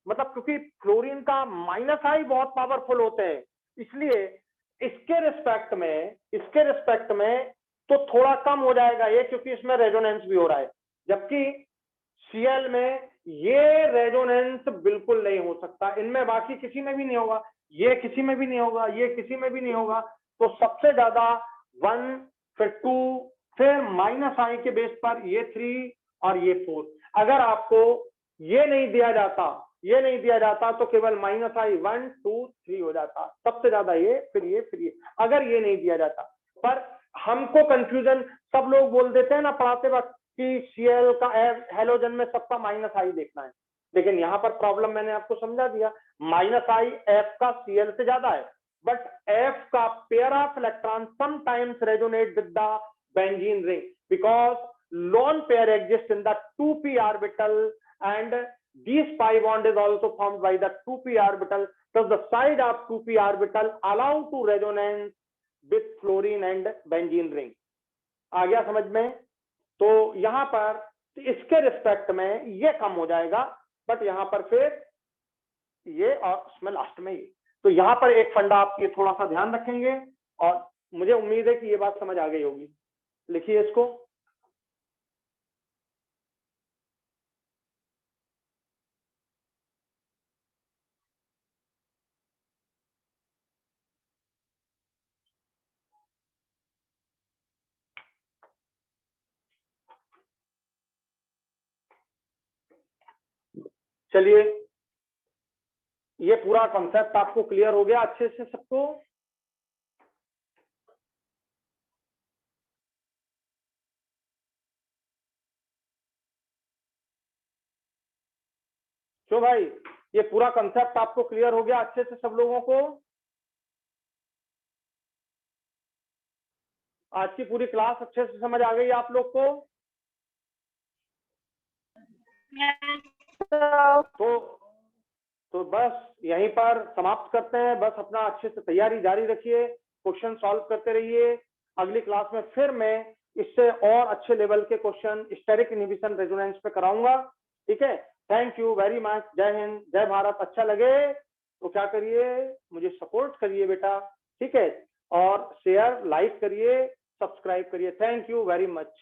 मतलब क्योंकि फ्लोरीन का माइनस आई बहुत पावरफुल होते हैं, इसलिए इसके रिस्पेक्ट में तो थोड़ा कम हो जाएगा ये, क्योंकि इसमें रेजोनेंस भी हो रहा है। जबकि सीएल में ये रेजोनेंस बिल्कुल नहीं हो सकता, इनमें बाकी किसी में भी नहीं होगा, ये किसी में भी नहीं होगा, ये किसी में भी नहीं होगा। तो सबसे ज्यादा 1, फिर 2, फिर माइनस आई के बेस पर ये 3 और ये 4। अगर आपको ये नहीं दिया जाता तो केवल माइनस आई 1, 2, 3 हो जाता, सबसे ज्यादा ये, फिर ये, फिर ये, अगर ये नहीं दिया जाता। पर हमको कंफ्यूजन, सब लोग बोल देते हैं ना पढ़ाते वक्त कि सीएल का हेलोजन में सबका माइनस आई देखना है, लेकिन यहाँ पर प्रॉब्लम मैंने आपको समझा दिया, माइनस आई एफ का सीएल से ज्यादा है, बट एफ का pair of electron sometimes resonate with the benzene ring because lone pair exists in the 2p orbital and this pi bond is also formed by the 2p orbital. So the side of 2p orbital allow to resonance with fluorine and benzene ring. आ गया समझ में? तो यहां पर इसके respect में ये कम हो जाएगा, बट यहां पर फिर ये और उसमें लास्ट में ये। तो यहां पर एक फंडा आप ये थोड़ा सा ध्यान रखेंगे, और मुझे उम्मीद है कि ये बात समझ आ गई होगी। लिखिए इसको। चलिए, ये पूरा कॉन्सेप्ट आपको क्लियर हो गया अच्छे से सबको? क्यों भाई, ये पूरा कॉन्सेप्ट आपको क्लियर हो गया अच्छे से सब लोगों को? आज की पूरी क्लास अच्छे से समझ आ गई आप लोग को? तो बस यहीं पर समाप्त करते हैं। बस अपना अच्छे से तैयारी जारी रखिए, क्वेश्चन सॉल्व करते रहिए। अगली क्लास में फिर मैं इससे और अच्छे लेवल के क्वेश्चन स्टेरिक इनहिबिशन रेजोनेंस पे कराऊंगा, ठीक है। Thank you very much. जय हिंद, जय भारत। अच्छा लगे तो क्या करिए, मुझे सपोर्ट करिए बेटा, ठीक है, और शेयर, लाइक करिए, सब्सक्राइब करिए। Thank you very much.